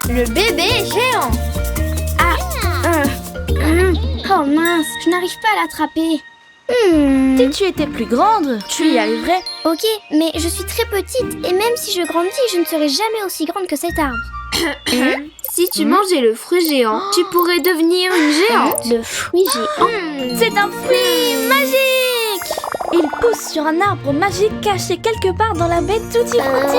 Le bébé géant. Oh mince, je n'arrive pas à l'attraper. Si tu étais plus grande, tu y arriverais. Ok, mais je suis très petite et même si je grandis, je ne serai jamais aussi grande que cet arbre. Si tu mangeais le fruit géant, tu pourrais devenir une géante. Le fruit géant. C'est un fruit magique. Il pousse sur un arbre magique caché quelque part dans la baie Tutti Frutti.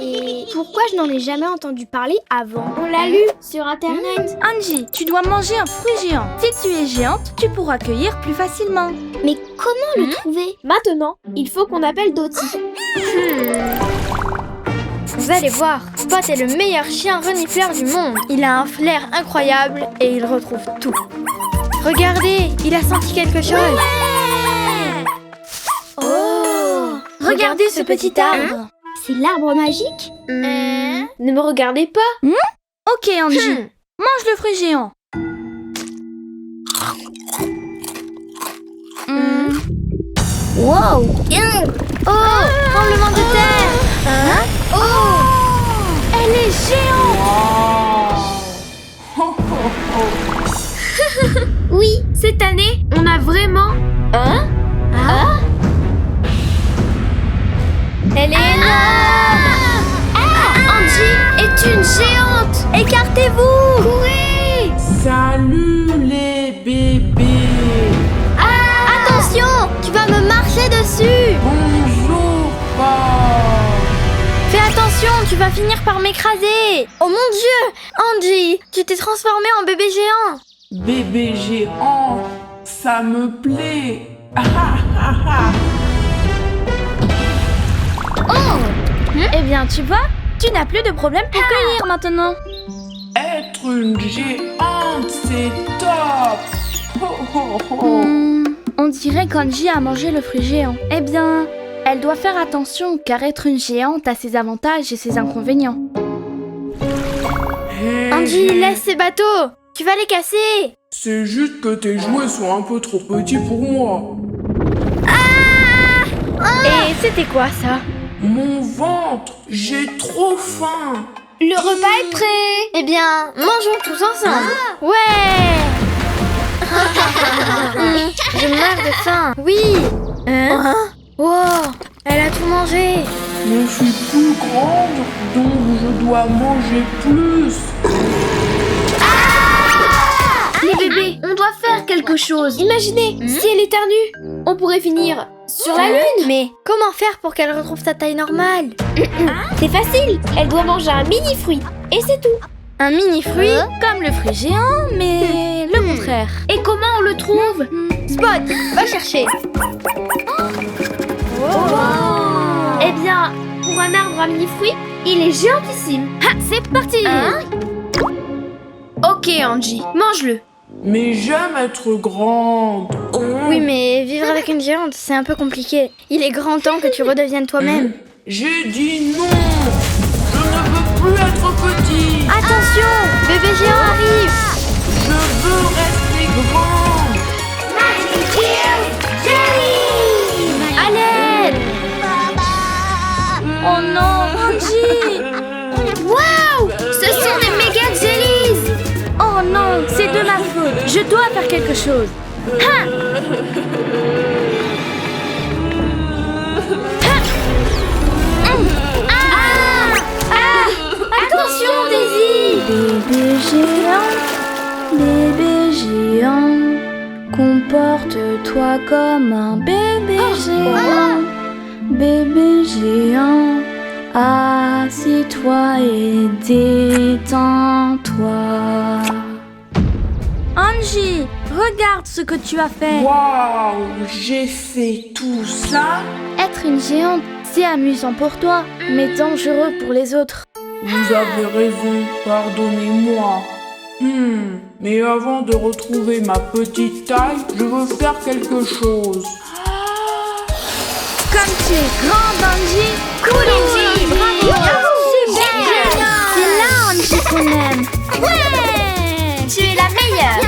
Et pourquoi je n'en ai jamais entendu parler avant? On l'a lu sur internet. Angie, tu dois manger un fruit géant. Si tu es géante, tu pourras cueillir plus facilement. Mais comment le trouver? Maintenant, il faut qu'on appelle Dottie. Vous allez voir, Spot est le meilleur chien renifleur du monde. Il a un flair incroyable et il retrouve tout. Regardez, il a senti quelque chose. Oh! Regardez ce petit arbre. C'est l'arbre magique? Ne me regardez pas. Ok Angie, mange le fruit géant. Wow! Oh, tremblement de terre. Oh, elle est géante. Oui, cette année, on a vraiment... Elle est énorme. Angie est une géante. Écartez-vous. Courez. Salut les bébés. Attention, tu vas me marcher dessus. Bonjour Bob. Fais attention, tu vas finir par m'écraser. Oh mon Dieu, Angie, tu t'es transformée en bébé géant. Bébé géant, ça me plaît. Eh bien, tu vois, tu n'as plus de problème pour cueillir maintenant. Être une géante, c'est top. On dirait qu'Angie a mangé le fruit géant. Eh bien, elle doit faire attention car être une géante a ses avantages et ses inconvénients. Hey, Angie, laisse ces bateaux. Tu vas les casser. c'est juste que tes jouets sont un peu trop petits pour moi. Et c'était quoi ça? Mon ventre, j'ai trop faim. Le repas est prêt. Eh bien, mangeons tous ensemble. Ouais. Je meurs de faim. Oui. Wow, elle a tout mangé. Je suis plus grande, donc je dois manger plus. Les bébés, on doit faire quelque chose. Imaginez, si elle éternue, on pourrait finir sur la lune. Mais comment faire pour qu'elle retrouve sa taille normale? C'est facile, elle doit manger un mini-fruit. Et c'est tout. Un mini-fruit? Comme le fruit géant, mais le contraire. Et comment on le trouve? Spot, va chercher. Eh bien, pour un arbre à mini-fruit, il est géantissime. C'est parti. Ok Angie, mange-le. Mais j'aime être grande. Oui, mais vivre avec une géante, c'est un peu compliqué. Il est grand temps que tu redeviennes toi-même. J'ai dit non. Je ne veux plus être petit. Attention, bébé géant arrive. Je veux rester grande. À l'aide. Oh non, Angie! Waouh, ce sont des méga jellies. Oh non, c'est de ma faute. Je dois faire quelque chose. Attention, Daisy. Bébé géant, comporte-toi comme un bébé géant. Bébé géant, assis-toi et détends-toi. Angie, regarde ce que tu as fait. Waouh, j'ai fait tout ça. Être une géante, c'est amusant pour toi, mais dangereux pour les autres. Vous avez raison, pardonnez-moi. Mais avant de retrouver ma petite taille, je veux faire quelque chose. Comme tu es grande, Angie. Cool, Angie. Bravo. Super. C'est là, Angie, qu'on aime. Ouais. Tu es la meilleure.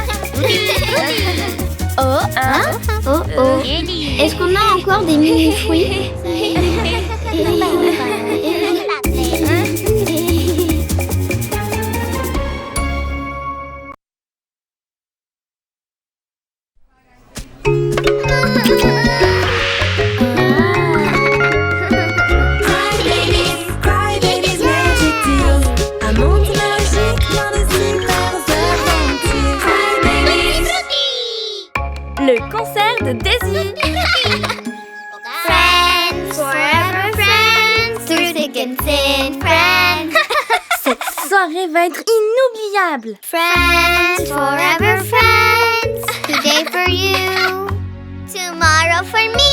Est-ce qu'on a encore des mini-fruits? Daisy. Friends, forever friends, through thick and thin, friends. Cette soirée va être inoubliable. Friends, forever friends, today for you, tomorrow for me.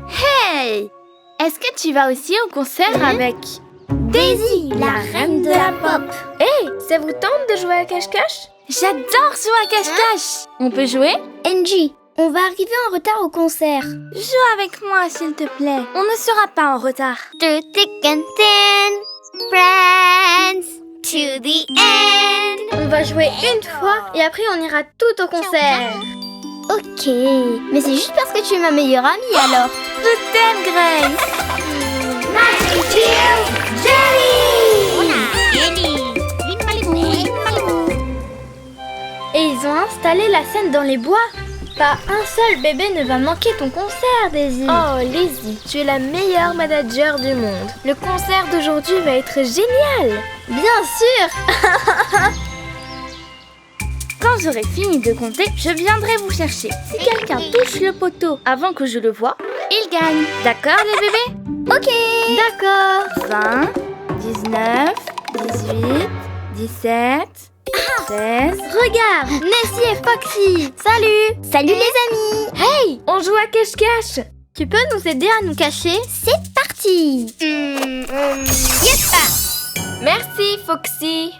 Hey! Est-ce que tu vas aussi au concert avec Daisy, la reine de la pop? Hey, ça vous tente de jouer à cache-cache? J'adore jouer à cache-cache. On peut jouer? Angie, on va arriver en retard au concert. Joue avec moi, s'il te plaît. On ne sera pas en retard. Through thick and thin, friends, to the end. On va jouer une fois et après on ira tout au concert. Ok, mais c'est juste parce que tu es ma meilleure amie alors. Je t'aime, Grace. Et ils ont installé la scène dans les bois. Pas un seul bébé ne va manquer ton concert, Daisy. Oh, Lizzie, tu es la meilleure manager du monde. Le concert d'aujourd'hui va être génial. Bien sûr. Quand j'aurai fini de compter, je viendrai vous chercher. Si quelqu'un touche le poteau avant que je le voie, il gagne. D'accord, les bébés? Ok. D'accord. 20, 19, 18, 17, 16... Regarde, Nessie et Foxy. Salut. Salut les amis. Hey, on joue à cache-cache. Tu peux nous aider à nous cacher? C'est parti. Yes. Merci, Foxy.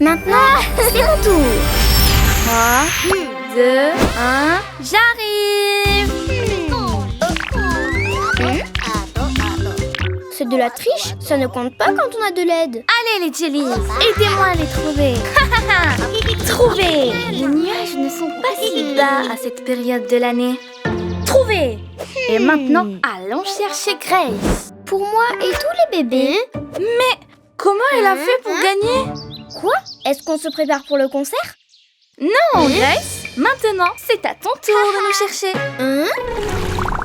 Maintenant, c'est mon tour. 3, 2, 1, j'arrive! C'est de la triche, ça ne compte pas quand on a de l'aide. Allez les jellies, aidez-moi à les trouver. Trouver! Les nuages ne sont pas si bas à cette période de l'année. Trouver! Et maintenant, allons chercher Grace. Pour moi et tous les bébés. Mais comment elle a fait pour gagner? Quoi? Est-ce qu'on se prépare pour le concert? Non, Grace! Maintenant, c'est à ton tour de nous chercher.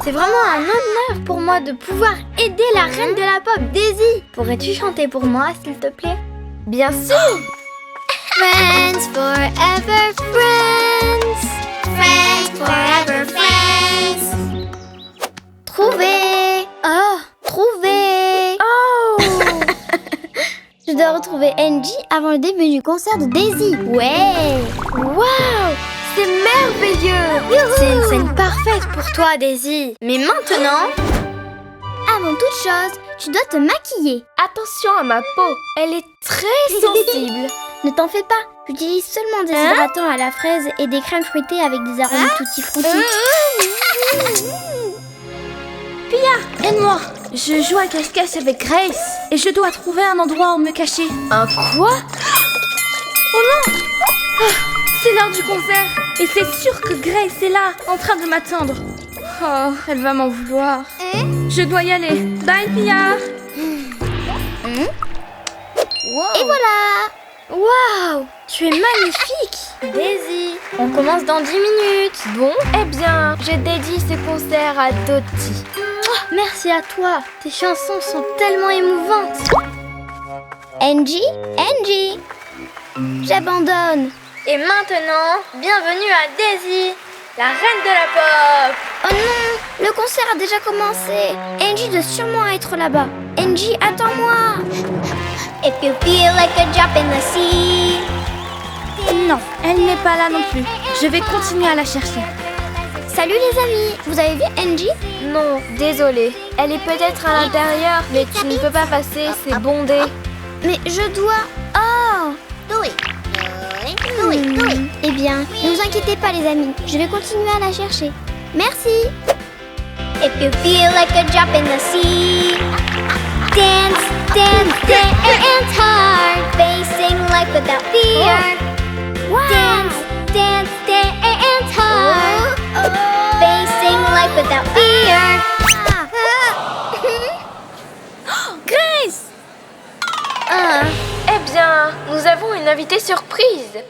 C'est vraiment un honneur pour moi de pouvoir aider la reine de la pop, Daisy. Pourrais-tu chanter pour moi, s'il te plaît? Bien sûr. Friends forever friends. Friends forever friends. Trouver. Oh, Trouver. oh. Je dois retrouver Angie avant le début du concert de Daisy. Ouais. Waouh, c'est merveilleux. C'est une scène parfaite pour toi, Daisy. Mais maintenant, Avant toute chose, tu dois te maquiller. attention à ma peau. Elle est très sensible. Ne t'en fais pas. J'utilise seulement des hydratants à la fraise et des crèmes fruitées avec des arômes tutti frutti. Aide-moi! Je joue à cache-cache avec Grace et je dois trouver un endroit où me cacher. Un quoi? Oh non! Ah, c'est l'heure du concert et c'est sûr que Grace est là, en train de m'attendre. Oh, elle va m'en vouloir. Je dois y aller. Bye, Pia! Et voilà. Waouh, tu es magnifique. Daisy, on commence dans 10 minutes. Bon, eh bien, je dédie ce concert à Dottie. Merci à toi. Tes chansons sont tellement émouvantes. Angie, Angie. J'abandonne. Et maintenant, bienvenue à Daisy, la reine de la pop. Oh non, le concert a déjà commencé. Angie doit sûrement être là-bas. Angie, attends-moi. If you feel like a drop in the sea. Non, elle n'est pas là non plus. Je vais continuer à la chercher. Salut les amis, vous avez vu Angie? Non, désolée. Elle est peut-être à l'intérieur, mais tu ne peux pas passer, c'est bondé. Mais je dois... Oh. Eh bien, ne vous inquiétez pas les amis, je vais continuer à la chercher. Merci. If you feel like a drop in the sea, dance, dance, dance hard, facing life without fear. Dance, dance, dance hard, facing life without fear. Grace! Eh bien, nous avons une invitée surprise.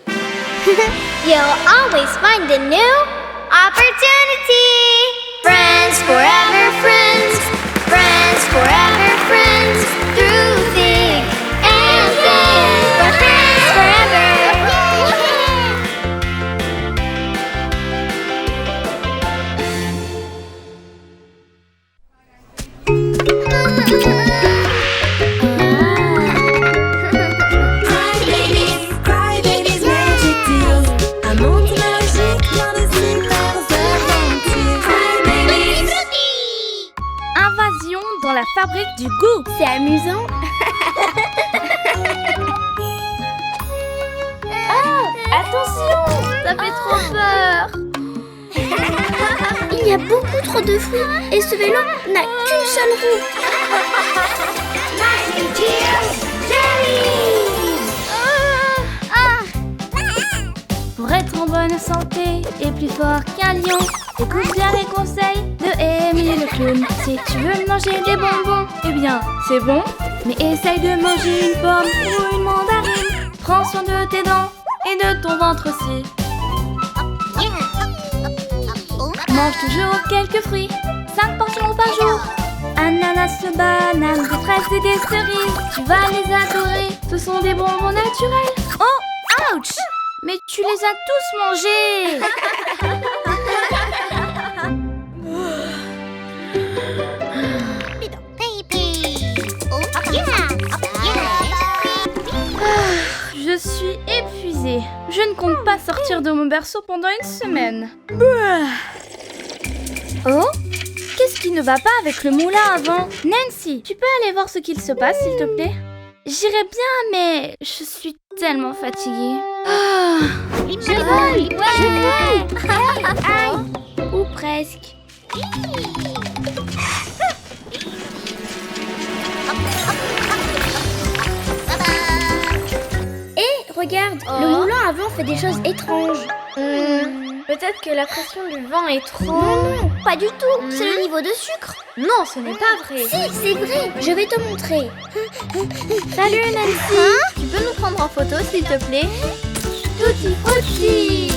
You'll always find a new opportunity. Friends forever friends. Friends forever friends. Through thick and thin. We're friends forever. du goût. C'est amusant. Attention, ça fait trop peur. Il y a beaucoup trop de fruits et ce vélo n'a qu'une seule roue. Pour être en bonne santé et plus fort qu'un lion, écoute bien les conseils de Amy le clown. Si tu veux manger des bonbons, eh bien c'est bon, mais essaye de manger une pomme ou une mandarine. Prends soin de tes dents et de ton ventre aussi. Mange toujours quelques fruits, 5 portions par jour. Ananas, bananes, des fraises et des cerises. Tu vas les adorer, ce sont des bonbons naturels. Oh, ouch! Mais tu les as tous mangés! Je suis épuisée. Je ne compte pas sortir de mon berceau pendant une semaine. Oh? Qu'est-ce qui ne va pas avec le moulin avant? Nancy, tu peux aller voir ce qu'il se passe, s'il te plaît? J'irai bien, mais je suis tellement fatiguée. Je vole. Aïe. Ou presque. Regarde, le moulin avant fait des choses étranges. Peut-être que la pression du vent est trop... Non, pas du tout. C'est le niveau de sucre. Non, ce n'est pas vrai. Si, c'est vrai. Je vais te montrer. Salut Nancy. Tu peux nous prendre en photo s'il te plaît? Tutti frutti.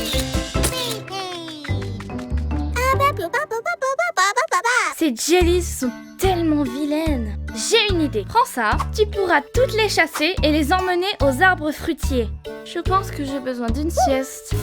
Ces jellies sont tellement vilaines. J'ai une idée. Prends ça, tu pourras toutes les chasser et les emmener aux arbres fruitiers. Je pense que j'ai besoin d'une sieste.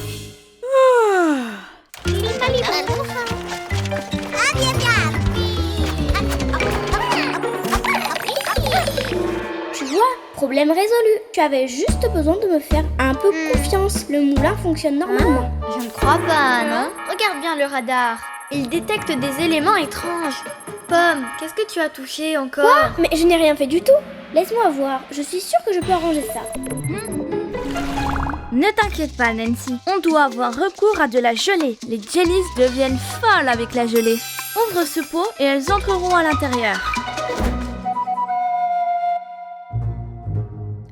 Tu vois, problème résolu. Tu avais juste besoin de me faire un peu confiance. Le moulin fonctionne normalement. Je ne crois pas, non? Regarde bien le radar. Il détecte des éléments étranges. Pomme, qu'est-ce que tu as touché encore? Quoi? Mais je n'ai rien fait du tout. Laisse-moi voir. Je suis sûre que je peux arranger ça. Ne t'inquiète pas, Nancy. On doit avoir recours à de la gelée. Les jellies deviennent folles avec la gelée. Ouvre ce pot et elles entreront à l'intérieur.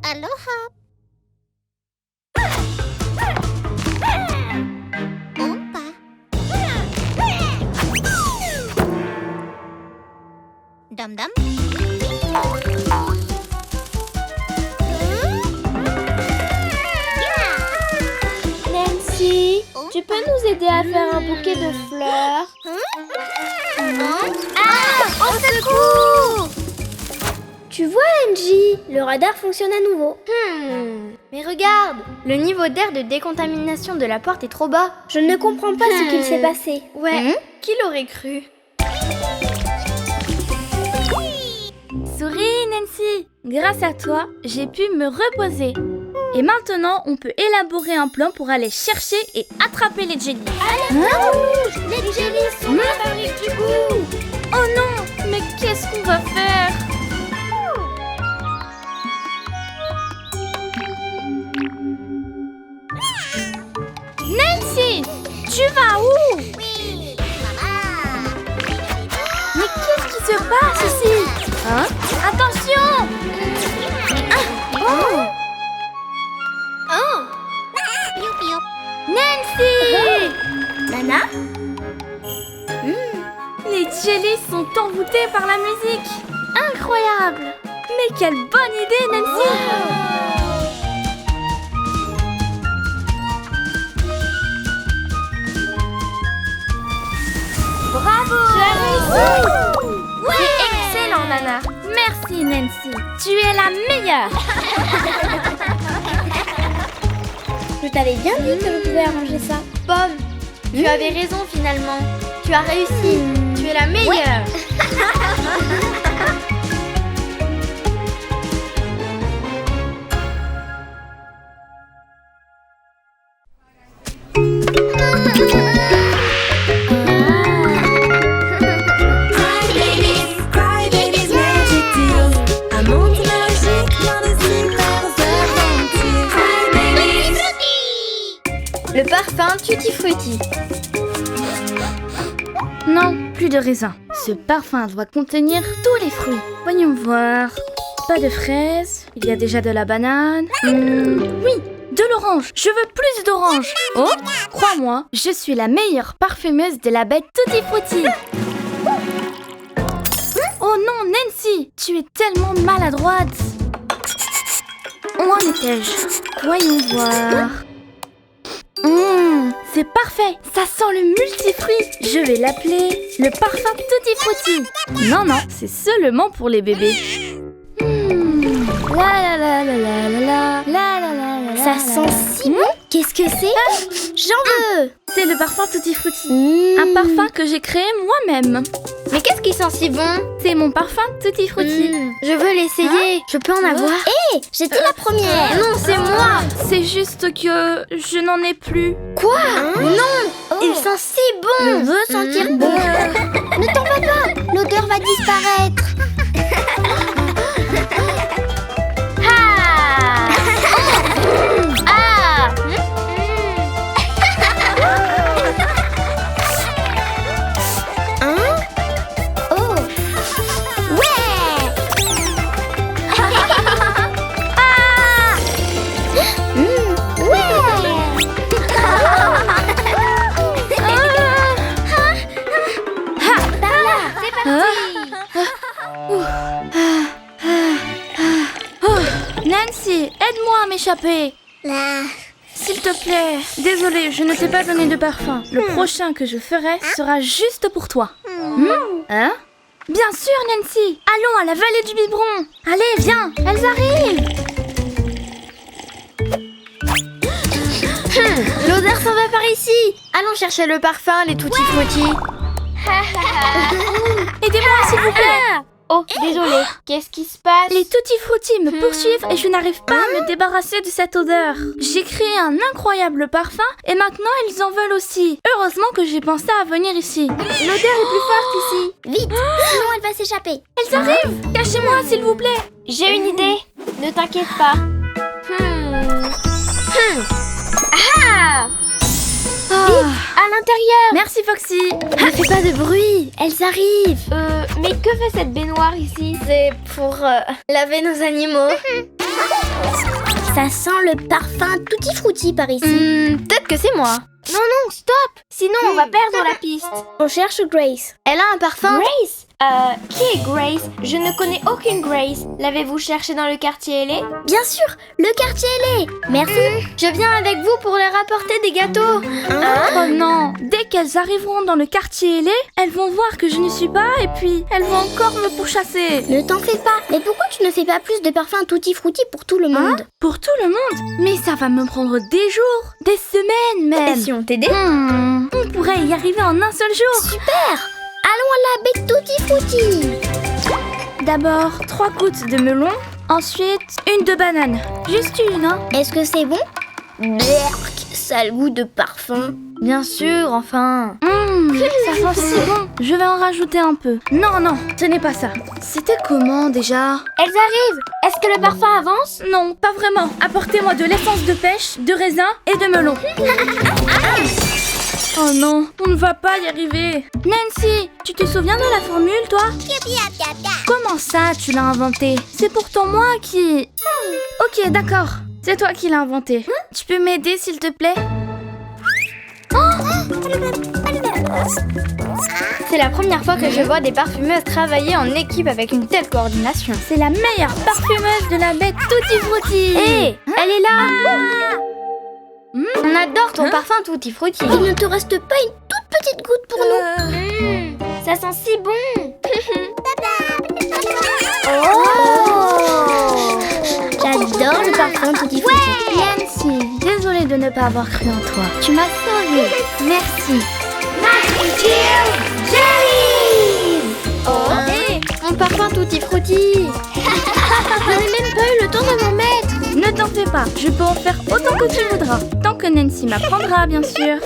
Aloha. Dum dum. Nancy, tu peux nous aider à faire un bouquet de fleurs? Au secours! Tu vois, Angie, le radar fonctionne à nouveau. Mais regarde, le niveau d'air de décontamination de la porte est trop bas. Je ne comprends pas ce qu'il s'est passé. Ouais, qui l'aurait cru? Souris, Nancy. Grâce à toi, j'ai pu me reposer. Et maintenant, on peut élaborer un plan pour aller chercher et attraper les jellies. Les jellies sont la fabrique du goût. Oh non, mais qu'est-ce qu'on va faire? Nancy, tu vas où? Oui, maman. Mais qu'est-ce qui se passe ici? Hein? Attention! Nancy! Nana? Les jellies sont envoûtés par la musique. Incroyable! Mais quelle bonne idée, Nancy! Bravo! C'est excellent, Nana. Merci, Nancy. Tu es la meilleure. Je t'avais bien dit que je pouvais arranger ça. Pomme, tu avais raison finalement. Tu as réussi. Tu es la meilleure. Cry babies, magic Le parfum Tutti Frutti. Non, plus de raisin. Ce parfum doit contenir tous les fruits. Voyons voir. Pas de fraises. Il y a déjà de la banane. Oui, de l'orange. Je veux plus d'orange. Oh, crois-moi, je suis la meilleure parfumeuse de la bête Tutti Frutti. Oh non, Nancy, tu es tellement maladroite. Où en étais-je? Voyons voir. C'est parfait, ça sent le multifruit. Je vais l'appeler le parfum Tutti Frutti. Non, non, c'est seulement pour les bébés. La la la la la la la la la. Ça sent si bon. Qu'est-ce que c'est? J'en veux. C'est le parfum Tutti Frutti. Un parfum que j'ai créé moi-même. Mais qu'est-ce qui sent si bon? C'est mon parfum Tutti Frutti. Je veux l'essayer. Je peux en avoir? Hé, j'étais la première. Non, c'est moi. C'est juste que je n'en ai plus. Quoi? Non. Il sent si bon. Je veux sentir bon. Ne t'en va pas. L'odeur va disparaître. Nancy, aide-moi à m'échapper. S'il te plaît. Désolée, je ne t'ai pas donné de parfum. Le prochain que je ferai sera juste pour toi. Hein? Bien sûr, Nancy. Allons à la vallée du biberon. Allez, viens, elles arrivent. L'odeur s'en va par ici. Allons chercher le parfum, les Tutti Frutti. Aidez-moi, s'il vous plaît. Oh, désolé. Qu'est-ce qui se passe? Les Tutti Frutti me poursuivent et je n'arrive pas à me débarrasser de cette odeur. J'ai créé un incroyable parfum et maintenant ils en veulent aussi. Heureusement que j'ai pensé à venir ici. L'odeur est plus forte ici. Vite, sinon elle va s'échapper. Elles arrivent. Cachez-moi, s'il vous plaît. J'ai une idée. Ne t'inquiète pas. Ah! À l'intérieur. Merci, Foxy. Ne fais pas de bruit. Elles arrivent. Mais que fait cette baignoire ici? C'est pour laver nos animaux. Ça sent le parfum Tutti Frutti par ici. Peut-être que c'est moi. Non, stop. Sinon, on va perdre la piste. On cherche Grace. Elle a un parfum. Grace? Qui est Grace? Je ne connais aucune Grace. L'avez-vous cherché dans le quartier ailé? Bien sûr, le quartier ailé. Merci. Je viens avec vous pour leur apporter des gâteaux. Oh non. Dès qu'elles arriveront dans le quartier ailé, elles vont voir que je n'y suis pas et puis elles vont encore me pourchasser. Ne t'en fais pas. Mais pourquoi tu ne fais pas plus de parfum Tutti Frutti pour tout le monde? Pour tout le monde? Mais ça va me prendre des jours, des semaines même. Et si on t'aidait? On pourrait y arriver en un seul jour. Super. Allons à la baie Tutti Frutti. D'abord 3 gouttes de melon, ensuite une de banane. Juste une, hein. Est-ce que c'est bon? Berk, sale goût de parfum. Bien sûr, enfin. Ça sent si bon. Je vais en rajouter un peu. Non, non, ce n'est pas ça. C'était comment déjà? Elles arrivent. Est-ce que le parfum avance? Non, pas vraiment. Apportez-moi de l'essence de pêche, de raisin et de melon. Oh non, on ne va pas y arriver. Nancy, tu te souviens de la formule, toi? Comment ça, tu l'as inventée? C'est pourtant moi qui... Ok, d'accord. C'est toi qui l'as inventée. Tu peux m'aider, s'il te plaît? C'est la première fois que je vois des parfumeuses travailler en équipe avec une telle coordination. C'est la meilleure parfumeuse de la bête Tutti Frutti. Hé, elle est là. On adore ton parfum Tutti Frutti. Il ne te reste pas une toute petite goutte pour nous? Ça sent si bon. J'adore le parfum Tutti Frutti. Nancy, désolée de ne pas avoir cru en toi. Tu m'as sauvée. Merci. Hé, mon parfum Tutti Frutti. Je n'ai même pas eu le temps de m'en mettre. Ne t'en fais pas, je peux en faire autant que tu voudras. Tant que Nancy m'apprendra, bien sûr.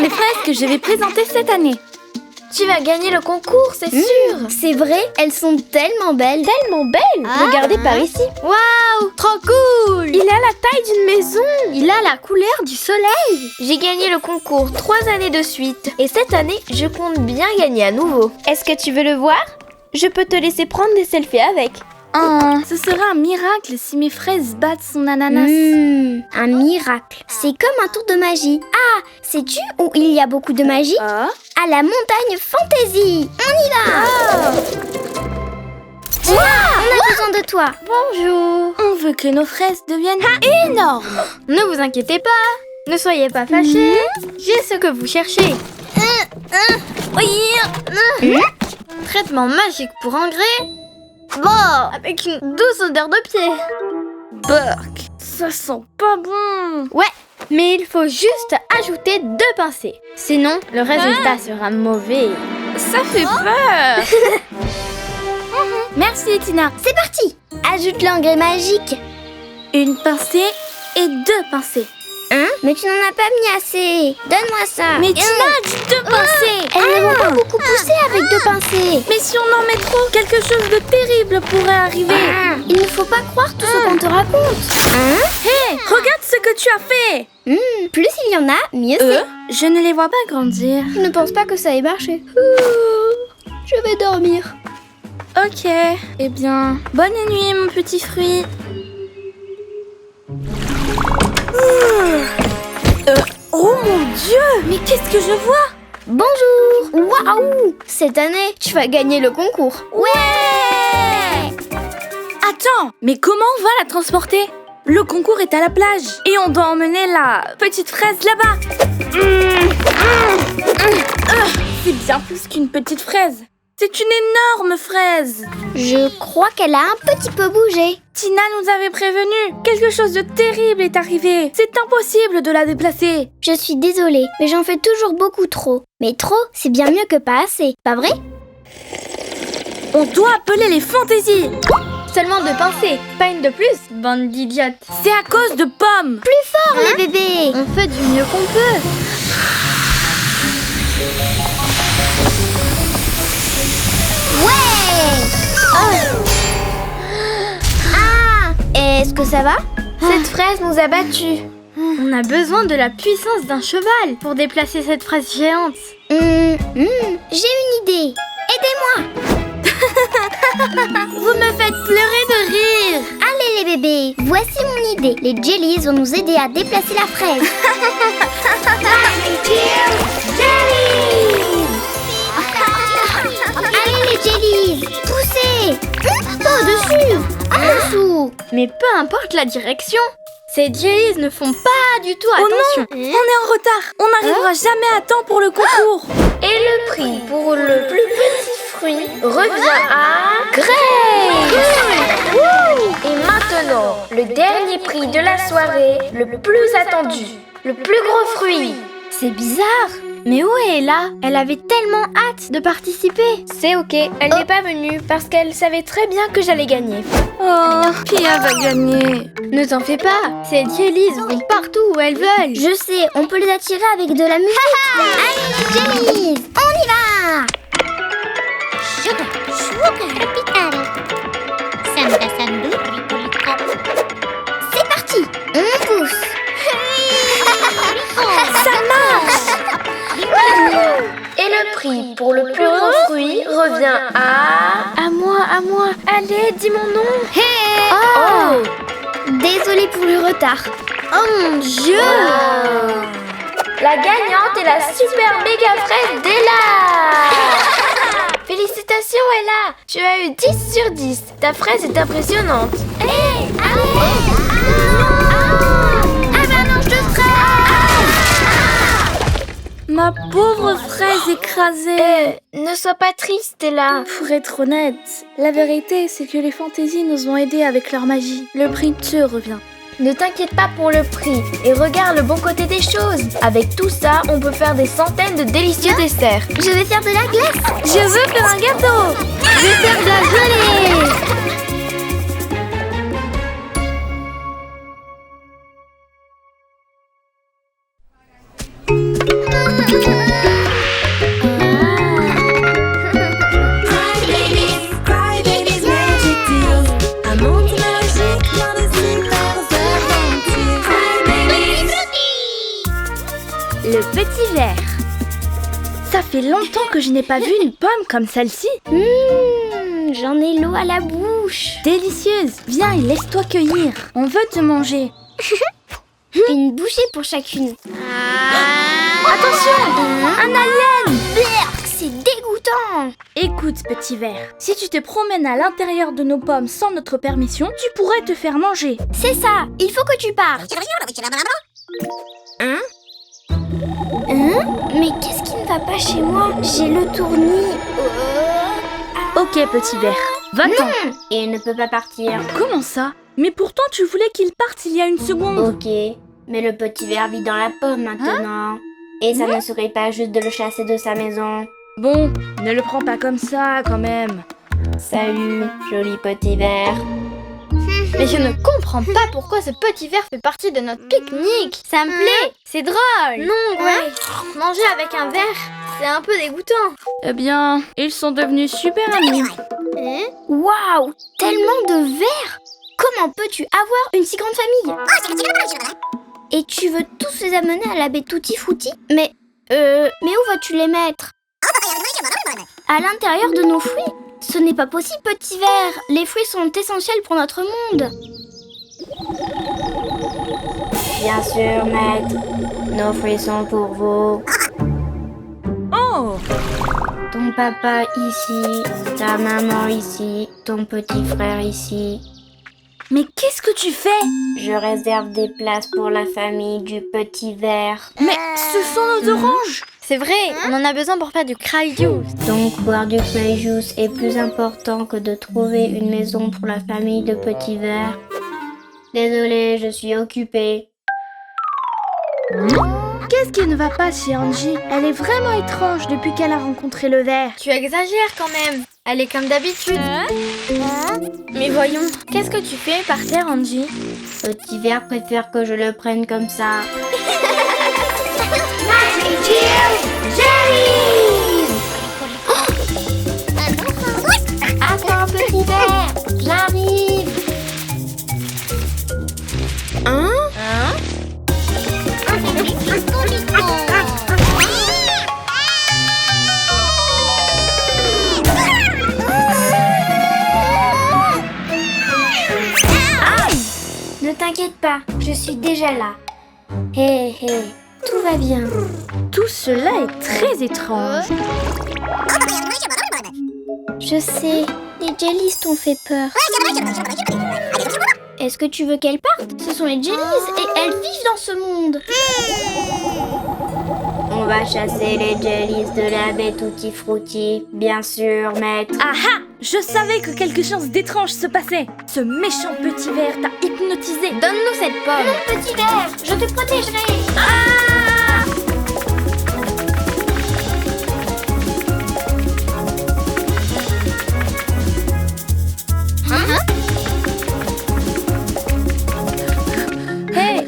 les fraises que je vais présenter cette année. Tu vas gagner le concours, c'est sûr. C'est vrai, elles sont tellement belles. Tellement belle. Regardez par ici. Waouh, trop cool. Il a la taille d'une maison. Il a la couleur du soleil. J'ai gagné le concours 3 années de suite. Et cette année, je compte bien gagner à nouveau. Est-ce que tu veux le voir? Je peux te laisser prendre des selfies avec. Ce sera un miracle si mes fraises battent son ananas. Un miracle. C'est comme un tour de magie. Ah, sais-tu où il y a beaucoup de magie? Ah. À la montagne Fantasy. On y va. Tina, on a besoin de toi. Bonjour. On veut que nos fraises deviennent énormes. Ne vous inquiétez pas. Ne soyez pas fâchés. J'ai ce que vous cherchez. Traitement magique pour engrais. Bon, avec une douce odeur de pied. Burk, ça sent pas bon. Ouais, mais il faut juste ajouter 2 pincées. Sinon, le résultat sera mauvais. Ça fait peur. Merci Tina. C'est parti. Ajoute l'engrais magique. Une pincée et 2 pincées. Mais tu n'en as pas mis assez. Donne-moi ça. Mais Tina a dit 2 pincées. Elles ne vont pas beaucoup pousser avec 2 pincées. Mais si on en met trop, quelque chose de terrible pourrait arriver. Il ne faut pas croire tout ce qu'on te raconte. Hé, regarde ce que tu as fait. Plus il y en a, mieux c'est. Je ne les vois pas grandir. Je ne pense pas que ça ait marché. Je vais dormir. Ok, eh bien, bonne nuit mon petit fruit. Oh mon Dieu, mais qu'est-ce que je vois? Bonjour. Waouh! Cette année, tu vas gagner le concours. Ouais! Attends, mais comment on va la transporter? Le concours est à la plage et on doit emmener la petite fraise là-bas. C'est bien plus qu'une petite fraise. C'est une énorme fraise. Je crois qu'elle a un petit peu bougé. Tina nous avait prévenu. Quelque chose de terrible est arrivé. C'est impossible de la déplacer. Je suis désolée, mais j'en fais toujours beaucoup trop. Mais trop, c'est bien mieux que pas assez, pas vrai? On doit appeler les fantaisies. Seulement 2 pincées, pas une de plus, bande d'idiotes. C'est à cause de Pomme. Plus fort, les bébés. On fait du mieux qu'on peut. Est-ce que ça va? Cette fraise nous a battus. On a besoin de la puissance d'un cheval pour déplacer cette fraise géante. J'ai une idée. Aidez-moi. Vous me faites pleurer de rire. Allez les bébés, voici mon idée. Les jellies vont nous aider à déplacer la fraise. Allez les jellies, poussez. Pas au-dessus, en dessous. Mais peu importe la direction, ces jellies ne font pas du tout attention. On est en retard. On n'arrivera jamais à temps pour le concours. Et le prix pour le plus petit fruit revient à Grace. Et maintenant, le dernier prix de la soirée, le plus attendu, le plus gros fruit. C'est bizarre. Mais où est Ella? Elle avait tellement hâte de participer. C'est ok, elle n'est pas venue parce qu'elle savait très bien que j'allais gagner. Oh, Pia va gagner. Ne t'en fais pas, ces jellies vont partout où elles veulent. Je sais, on peut les attirer avec de la musique. Allez les jellies, on y va. C'est parti, on pousse. Ça marche. Et le prix pour le plus gros fruit revient à... À moi. Allez, dis mon nom. Oh, désolée pour le retard. Oh mon Dieu. La gagnante est la super méga fraise d'Ella. Félicitations Ella, tu as eu 10 sur 10. Ta fraise est impressionnante. Avalanche de fraise. Ma pauvre fraise écrasée. Ne sois pas triste Ella. Pour être honnête, la vérité c'est que les fantaisies nous ont aidés avec leur magie. Le prix te revient. Ne t'inquiète pas pour le prix et regarde le bon côté des choses. Avec tout ça, on peut faire des centaines de délicieux desserts. Je vais faire de la glace. Je veux faire un gâteau. Je vais faire de la gelée. le petit ver. Ça fait longtemps que je n'ai pas vu une pomme comme celle-ci. J'en ai l'eau à la bouche. Délicieuse. Viens et laisse-toi cueillir. On veut te manger. Une bouchée pour chacune. Attention, un alien. C'est dégoûtant. Écoute, petit ver, si tu te promènes à l'intérieur de nos pommes sans notre permission, tu pourrais te faire manger. C'est ça, il faut que tu partes. Mais qu'est-ce qui ne va pas chez moi? J'ai le tournis. Ok, petit ver, va-t'en. Il ne peut pas partir. Comment ça? Mais pourtant, tu voulais qu'il parte il y a une seconde. Ok, mais le petit ver vit dans la pomme maintenant. Et ça ne serait pas juste de le chasser de sa maison. Bon, ne le prends pas comme ça, quand même. Salut, joli petit ver. Mais je ne comprends pas pourquoi ce petit ver fait partie de notre pique-nique. Ça me plaît, c'est drôle. Non, ouais, manger avec un ver, c'est un peu dégoûtant. Eh bien, ils sont devenus super amis. Waouh, tellement de vers. Comment peux-tu avoir une si grande famille? Et tu veux tous les amener à la baie Tutti Frutti? Mais où vas-tu les mettre? À l'intérieur de nos fruits? Ce n'est pas possible, petit ver. Les fruits sont essentiels pour notre monde. Bien sûr, maître. Nos fruits sont pour vous. Oh! Ton papa ici, ta maman ici, ton petit frère ici. Mais qu'est-ce que tu fais? Je réserve des places pour la famille du petit ver. Mais ce sont nos oranges! C'est vrai, on en a besoin pour faire du cry juice. Donc boire du cry juice est plus important que de trouver une maison pour la famille de petit ver. Désolée, je suis occupée. Qu'est-ce qui ne va pas chez Angie? Elle est vraiment étrange depuis qu'elle a rencontré le ver. Tu exagères quand même. Elle est comme d'habitude. Mais voyons, qu'est-ce que tu fais par terre, Angie? Petit ver préfère que je le prenne comme ça. Attends, petit ver, j'arrive. Ne t'inquiète pas, je suis déjà là. Hé, tout va bien. Tout cela est très étrange. Je sais, les jellies t'ont fait peur. Est-ce que tu veux qu'elles partent? Ce sont les jellies et elles vivent dans ce monde. On va chasser les jellies de la baie Tutti Frutti, bien sûr, maître. Ah! Je savais que quelque chose d'étrange se passait. Ce méchant petit ver t'a hypnotisé. Donne-nous cette pomme. Non, petit ver, je te protégerai. Hey!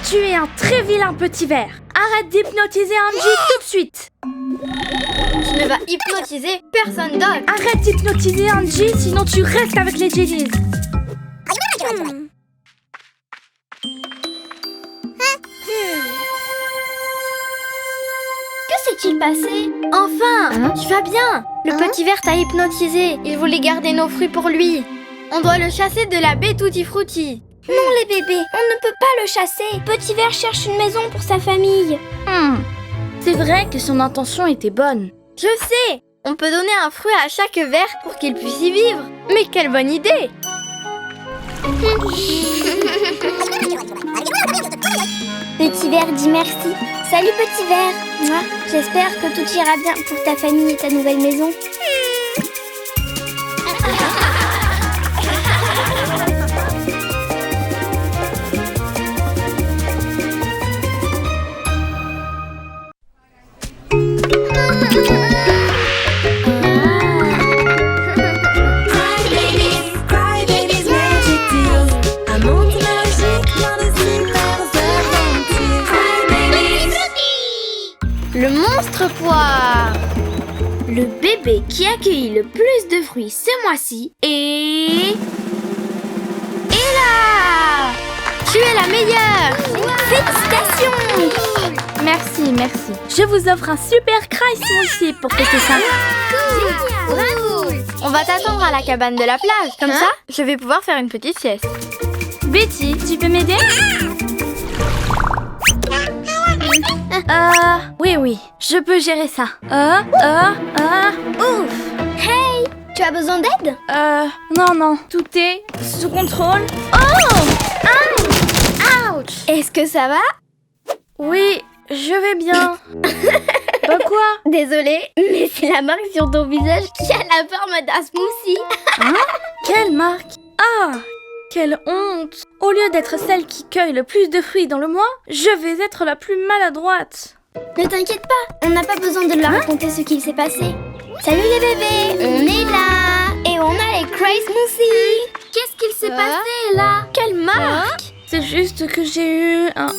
Tu es un très vilain petit ver. Arrête d'hypnotiser Angie tout de suite. Tu ne vas hypnotiser personne d'autre. Arrête d'hypnotiser Angie, sinon tu restes avec les jellies. Que s'est-il passé? Enfin, tu vas bien. Le petit ver t'a hypnotisé. Il voulait garder nos fruits pour lui. On doit le chasser de la baie Tutti Frutti. Non, les bébés, on ne peut pas le chasser. Petit ver cherche une maison pour sa famille. C'est vrai que son intention était bonne. Je sais. On peut donner un fruit à chaque ver pour qu'il puisse y vivre. Mais quelle bonne idée. Petit ver dit merci. Salut petit ver. Moi, j'espère que tout ira bien pour ta famille et ta nouvelle maison. Amour monstre poire. Le bébé qui a accueilli le plus de fruits ce mois-ci est... Ella! Tu es la meilleure! Félicitations! Merci, merci. Je vous offre un super Cry Smoothie pour fêter ça. Bravo! On va t'attendre à la cabane de la plage. Comme ça, je vais pouvoir faire une petite sieste. Betty, tu peux m'aider? Oui, je peux gérer ça. Ouf! Hey! Tu as besoin d'aide? Non, tout est sous contrôle. Oh! Ouch! Est-ce que ça va? Oui, je vais bien. Bah quoi? Désolée, mais c'est la marque sur ton visage qui a la forme d'un smoothie. Hein? Quelle marque? Ah! Quelle honte! Au lieu d'être celle qui cueille le plus de fruits dans le mois, je vais être la plus maladroite. Ne t'inquiète pas, on n'a pas besoin de leur raconter ce qu'il s'est passé. Salut les bébés, on est là et on a les Cry Smoothies. Qu'est-ce qu'il s'est passé là? Quelle marque? C'est juste que j'ai eu un...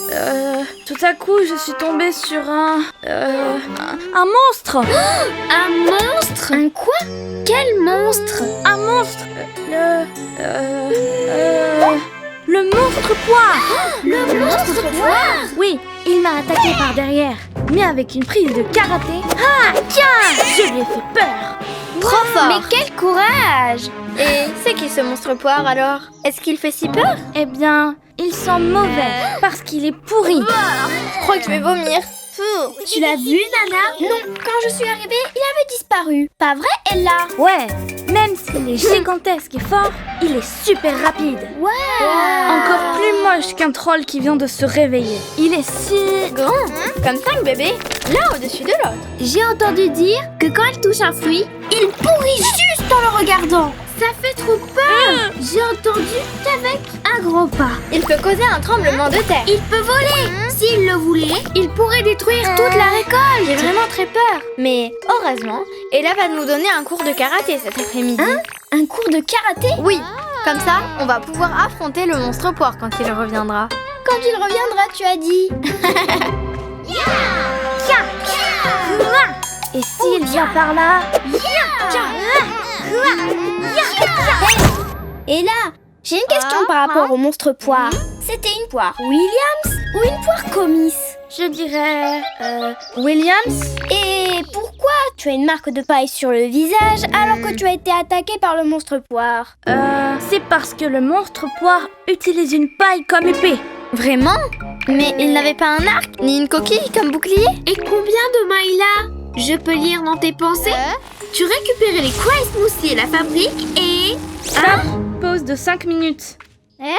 tout à coup, je suis tombée sur un monstre. Un monstre? Un quoi? Quel monstre? Un monstre. Le monstre poire. Le monstre poire? Oui, il m'a attaqué par derrière, mais avec une prise de karaté. Ah, tiens, je lui ai fait peur. Trop fort! Mais quel courage! Et c'est qui ce monstre poire alors? Est-ce qu'il fait si peur? Eh bien, il sent mauvais parce qu'il est pourri. Je crois que je vais vomir. Tu l'as vu, Nana? Non, quand je suis arrivée, il avait disparu. Pas vrai, Ella? Ouais, même s'il est gigantesque et fort, il est super rapide. Ouais! Encore plus moche qu'un troll qui vient de se réveiller. Il est si... Grand, comme 5 bébés, l'un au-dessus de l'autre. J'ai entendu dire que quand il touche un fruit, il pourrit juste en le regardant. Ça fait trop peur. J'ai entendu qu'avec un gros pas. Il peut causer un tremblement de terre. Il peut voler. S'il le voulait, il pourrait détruire toute la récolte. J'ai vraiment très peur. Mais heureusement, Ella va nous donner un cours de karaté cet après-midi. Un cours de karaté? Oui, comme ça, on va pouvoir affronter le monstre poire quand il reviendra. Quand il reviendra, tu as dit. Et s'il vient par là... Et là, j'ai une question par rapport au monstre poire. C'était une poire Williams ou une poire Comice? Je dirais... Williams. Et pourquoi tu as une marque de paille sur le visage alors que tu as été attaqué par le monstre poire? C'est parce que le monstre poire utilise une paille comme épée. Vraiment? Mais il n'avait pas un arc, ni une coquille comme bouclier? Et combien de mailles il a? Je peux lire dans tes pensées? Tu récupérais les Cry Smoothies et la fabrique et... Pause de 5 minutes. Mais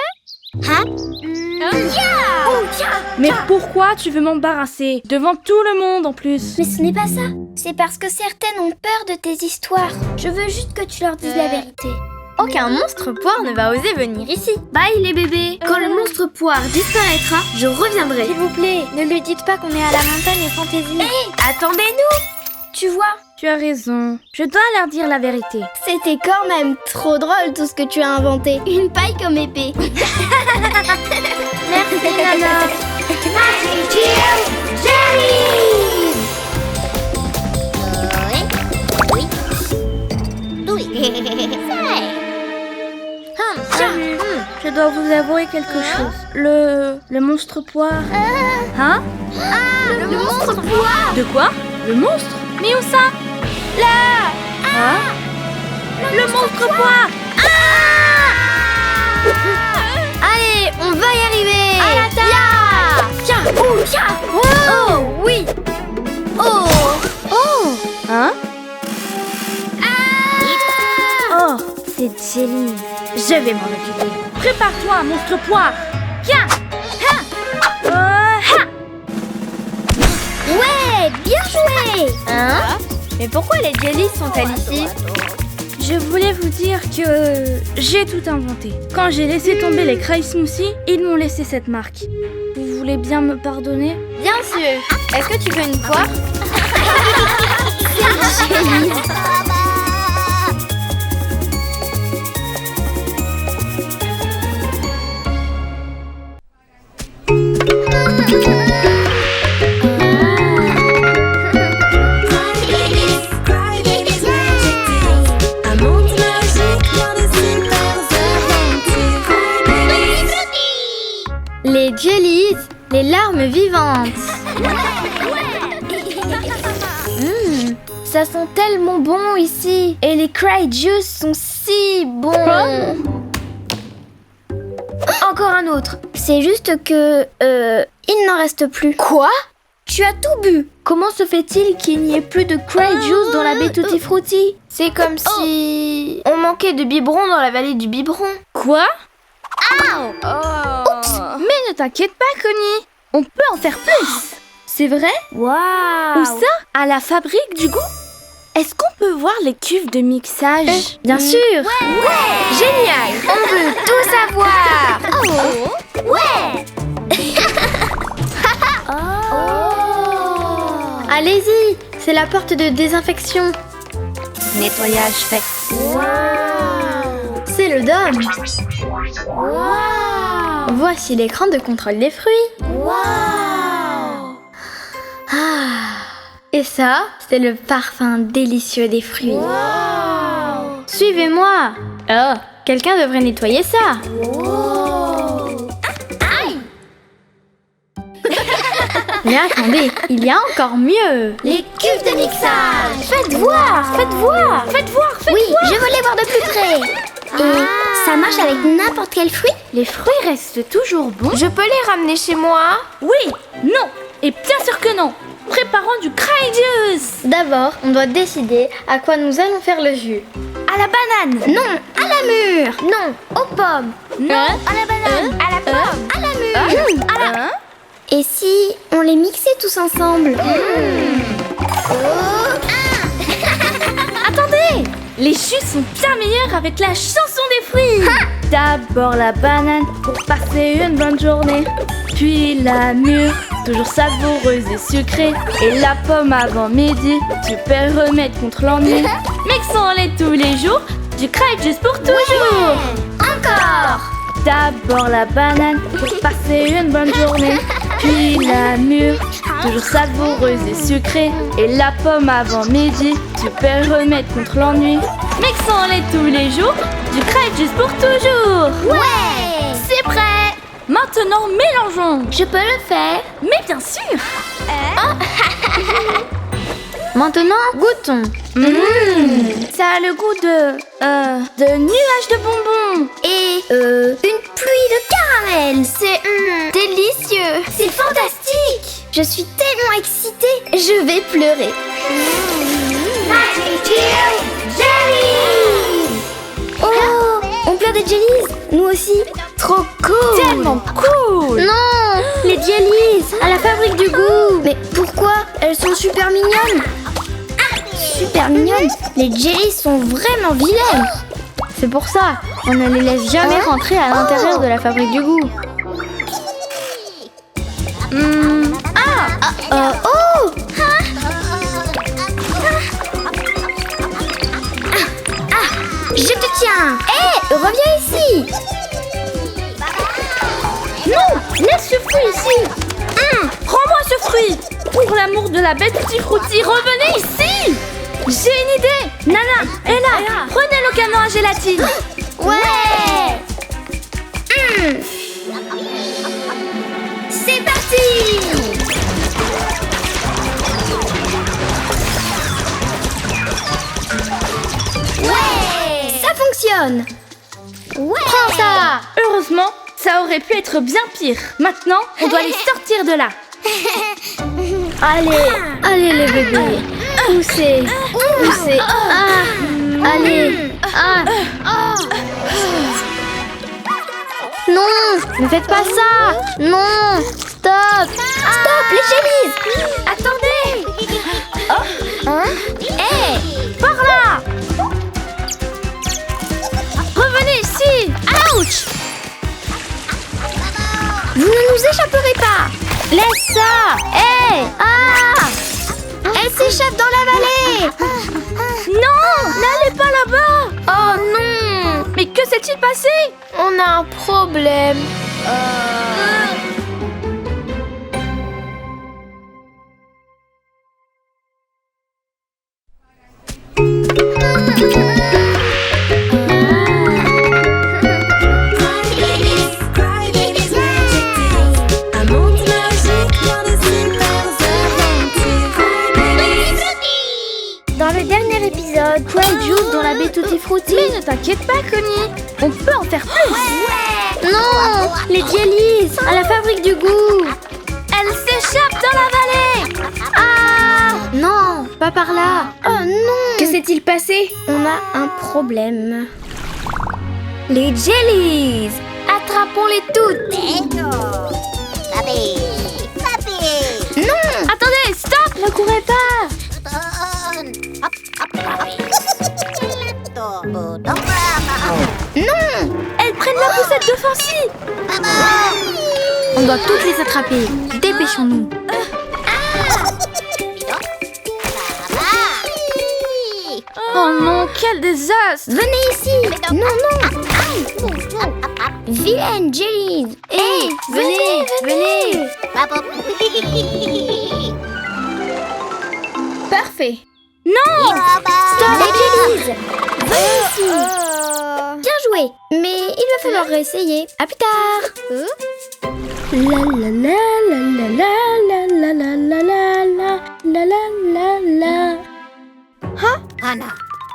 Mais pourquoi tu veux m'embarrasser? Devant tout le monde en plus. ce n'est pas ça. C'est parce que certaines ont peur de tes histoires. Je veux juste que tu leur dises la vérité. Aucun monstre poire ne va oser venir ici. Bye les bébés. Quand le monstre poire disparaîtra, je reviendrai. S'il vous plaît, ne lui dites pas qu'on est à la montagne et fantaisie. Attendez-nous. Tu vois, Tu as raison. Je dois leur dire la vérité. c'était quand même trop drôle tout ce que tu as inventé. Une paille comme épée. Merci, Nana. Salut. Je dois vous avouer quelque chose. Le monstre poire. Hein? Le monstre poire. De quoi? Le monstre? Mais où ça? Là! Hein? Le monstre poire! Allez, on va y arriver. À la table. Tiens, tiens. Oh, oui. Oh. Hein? Oh, c'est Jelly. Je vais m'en occuper. Prépare-toi, monstre poire. Tiens! Ouais, bien joué. Hein? Mais pourquoi les jellies sont-elles ici? Je voulais vous dire que j'ai tout inventé. Quand j'ai laissé tomber les Cry Smoothies, ils m'ont laissé cette marque. Vous voulez bien me pardonner? Bien sûr. Est-ce que tu veux une poire? Les jellies, les larmes vivantes. Ça sent tellement bon ici. Et les cry juice sont si bons. Encore un autre. C'est juste que... il n'en reste plus. Quoi? Tu as tout bu. Comment se fait-il qu'il n'y ait plus de cry juice dans la baie Tutti Frutti? C'est comme si on manquait de biberon dans la vallée du biberon. Quoi? Oups. Mais ne t'inquiète pas, Connie. On peut en faire plus. C'est vrai? Où ça? À la fabrique du goût? Est-ce qu'on peut voir les cuves de mixage? Bien sûr. Génial. On veut tout savoir. Allez-y, c'est la porte de désinfection. Nettoyage fait. C'est le dôme. Voici l'écran de contrôle des fruits. Et ça, c'est le parfum délicieux des fruits. Suivez-moi. Oh, quelqu'un devrait nettoyer ça. Mais attendez, il y a encore mieux. Les cuves de mixage. Faites voir. Oui, je veux les voir de plus près. Et ça marche avec n'importe quel fruit? Les fruits restent toujours bons? Je peux les ramener chez moi? Oui, non, et bien sûr que non. Préparons du cry juice. D'abord, on doit décider à quoi nous allons faire le jus. À la banane. Non, à la mûre. Non, aux pommes. Non, à la banane. À la pomme. À la mûre. Et si on les mixait tous ensemble? Attendez, les jus sont bien meilleurs avec la chanson des fruits. D'abord la banane pour passer une bonne journée. Puis la mûre, toujours savoureuse et sucrée. Et la pomme avant midi, super remède contre l'ennui. Mixons-les tous les jours, du cry juice pour toujours. Encore. D'abord la banane pour passer une bonne journée. Puis la mûre, toujours savoureuse et sucrée. Et la pomme avant midi, super remède contre l'ennui. Mixons-les tous les jours, du cry juice pour toujours. Ouais. C'est prêt. Maintenant mélangeons. Je peux le faire. Mais bien sûr. Maintenant, goûtons. Ça a le goût de nuages de bonbons. Et une pluie de caramel. C'est délicieux. C'est fantastique. Je suis tellement excitée. Je vais pleurer. Oh, on pleure des jellies. Nous aussi. Trop cool. Tellement cool. Non, les jellies à la fabrique du goût. Mais pourquoi? Elles sont super mignonnes. Super mignonnes. Les jellies sont vraiment vilaines. C'est pour ça, on ne les laisse jamais rentrer à l'intérieur de la fabrique du goût. Je te tiens. Hé, reviens ici. Non, laisse ce fruit ici. Rends-moi ce fruit. Pour l'amour de la bête Tutti Frutti, revenez ici. J'ai une idée. Nana, Ella, prenez le canon à gélatine. Ouais. C'est parti. Ouais. Ça fonctionne. Ouais. Prends ça. Heureusement, ça aurait pu être bien pire. Maintenant, on doit les sortir de là. Allez les bébés. Poussez. Allez. Non, ne faites pas ça. Non, stop. Stop, les jellies. Attendez. Par là. Revenez ici. Ouch. Vous ne nous échapperez pas. Laisse ça. Elle s'échappe dans la vallée. Non, n'allez pas là-bas. Oh non. Mais que s'est-il passé? On a un problème. Les jellies à la fabrique du goût. Elle s'échappe dans la vallée. Ah non, pas par là. Oh non! Que s'est-il passé? On a un problème. Les jellies. Attrapons-les toutes. Non! Attendez, stop. Ne courez pas. Non! Elles prennent la poussette de Fancy. On doit toutes les attraper. Dépêchons-nous. Oh non, quel désastre. Venez ici! Non, non! Vilaine jellies! Hé! Venez. Parfait. Stop les jellies! Venez ici! Bien joué! Mais il va falloir réessayer. À plus tard! La la la la la la la la la la la la la.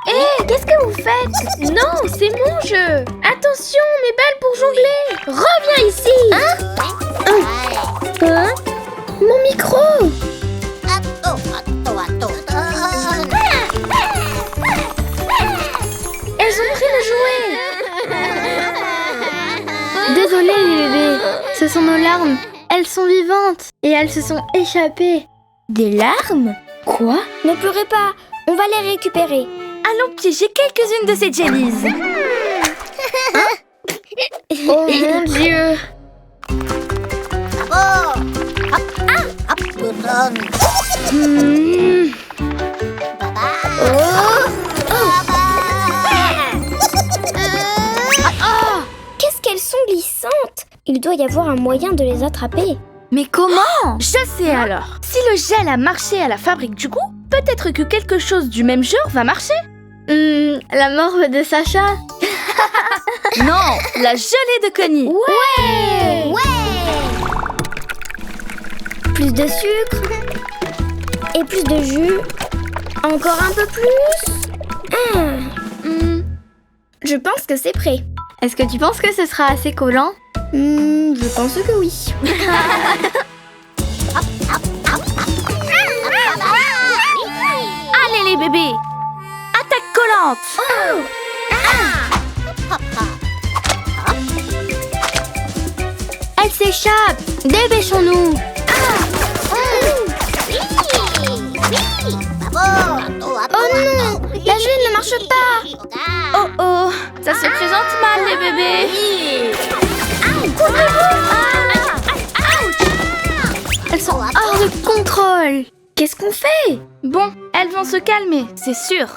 Hé, qu'est-ce que vous faites? Non, c'est mon jeu. Attention, mes balles pour jongler. Reviens ici. Hein? Mon micro. Elles ont pris le jouet. Désolée les bébés, ce sont nos larmes. Elles sont vivantes et elles se sont échappées. Des larmes? Quoi? Ne pleurez pas, on va les récupérer. Allons piéger quelques-unes de ces jellies. Oh mon Dieu. Qu'est-ce qu'elles sont glissantes! Il doit y avoir un moyen de les attraper. Mais comment? Je sais alors. Si le gel a marché à la fabrique du goût, peut-être que quelque chose du même genre va marcher. La morve de Sacha. Non, la gelée de Connie. Ouais. Plus de sucre. Et plus de jus. Encore un peu plus. Je pense que c'est prêt. Est-ce que tu penses que ce sera assez collant? Je pense que oui. Allez les bébés, attaque collante. Elle s'échappe. Dépêchons-nous. Oh non! La gelée ne marche pas! Oh oh, ça se présente mal les bébés. Elles sont hors de contrôle. Qu'est-ce qu'on fait? Bon, elles vont se calmer, c'est sûr.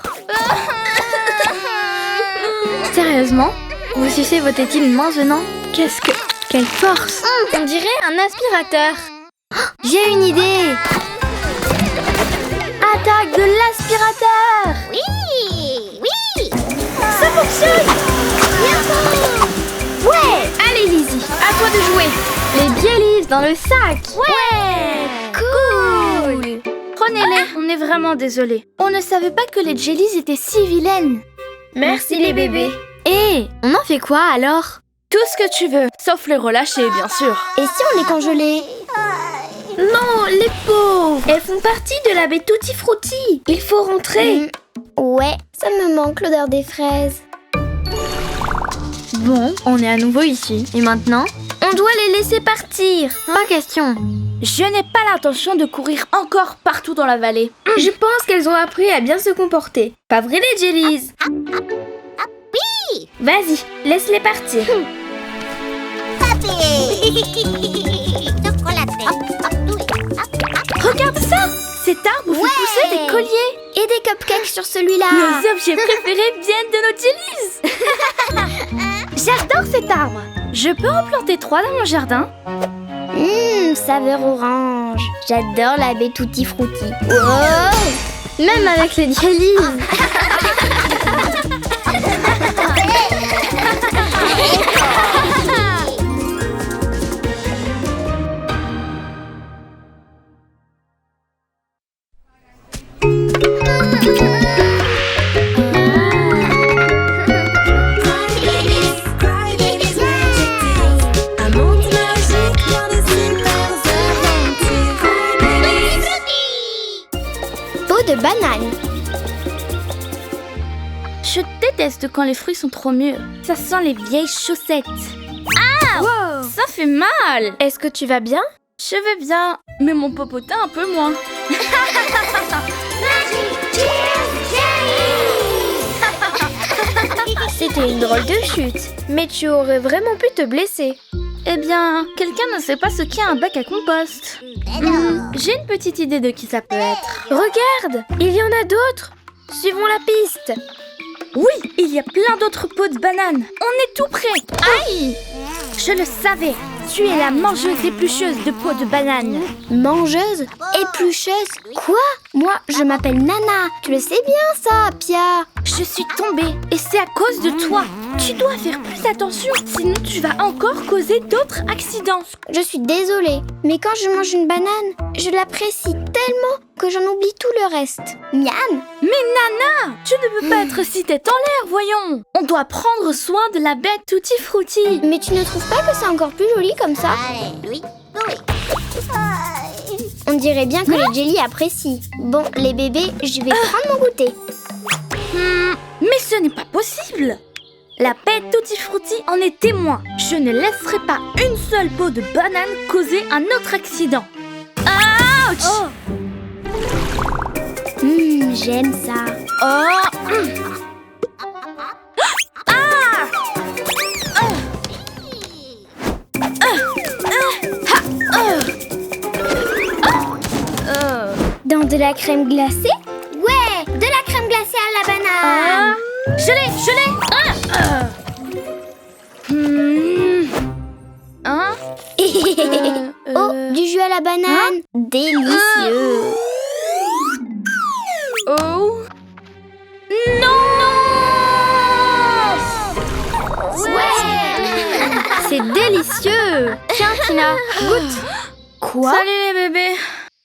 Sérieusement? Vous sucez vos tétines maintenant? Qu'est-ce que... Quelle force! On dirait un aspirateur. J'ai une idée. Attaque de l'aspirateur! Ça fonctionne! Ouais! Allez Lizzie, à toi de jouer! Les jellies dans le sac! Ouais! Cool! Prenez-les, on est vraiment désolés. On ne savait pas que les jellies étaient si vilaines. Merci les bébés! Et on en fait quoi alors? Tout ce que tu veux, sauf les relâcher bien sûr. Et si on les congelait? Non, les pauvres! Elles font partie de la baie Tutti Frutti! Il faut rentrer! Ouais, ça me manque l'odeur des fraises. Bon, on est à nouveau ici. Et maintenant? On doit les laisser partir! Pas question! Je n'ai pas l'intention de courir encore partout dans la vallée. Je pense qu'elles ont appris à bien se comporter. Pas vrai les jellies? Oui! Vas-y, laisse-les partir. Regarde ça! Cet arbre fait pousser des colliers. Et des cupcakes sur celui-là. Nos objets préférés viennent de nos jellies. J'adore cet arbre. Je peux en planter 3 dans mon jardin. Saveur orange. J'adore la baie Tutti Frutti. Wow! Même avec les jellies. I'm déteste quand les fruits sont trop mûrs. Ça sent les vieilles chaussettes. Ah, Wow. ça fait mal. Est-ce que tu vas bien? Je vais bien, mais mon popotin un peu moins. C'était une drôle de chute. Mais tu aurais vraiment pu te blesser. Eh bien, quelqu'un ne sait pas ce qu'est un bac à compost. J'ai une petite idée de qui ça peut être. Regarde, il y en a d'autres. Suivons la piste. Oui, il y a plein d'autres pots de bananes. On est tout près. Aïe! Je le savais. Tu es la mangeuse éplucheuse de pots de bananes. Mangeuse? Éplucheuse? Quoi? Moi, je m'appelle Nana. Tu le sais bien ça, Pia. Je suis tombée et c'est à cause de toi. Tu dois faire plus attention, sinon tu vas encore causer d'autres accidents. Je suis désolée, mais quand je mange une banane, je l'apprécie tellement que j'en oublie tout le reste. Miam! Mais Nana, tu ne peux pas être si tête en l'air, voyons. On doit prendre soin de la bête Tutti Frutti. Mais tu ne trouves pas que c'est encore plus joli comme ça? On dirait bien que les jelly apprécient. Bon, les bébés, je vais prendre mon goûter. Mais ce n'est pas possible. La bête Tutti Frutti en est témoin. Je ne laisserai pas une seule peau de banane causer un autre accident. Ouch! J'aime ça. Dans de la crème glacée? Ouais, de la crème glacée à la banane. Je l'ai. Oh, du jus à la banane. Délicieux. Oh. Non! C'est délicieux. Tiens, Tina, goûte. Quoi? Salut les bébés.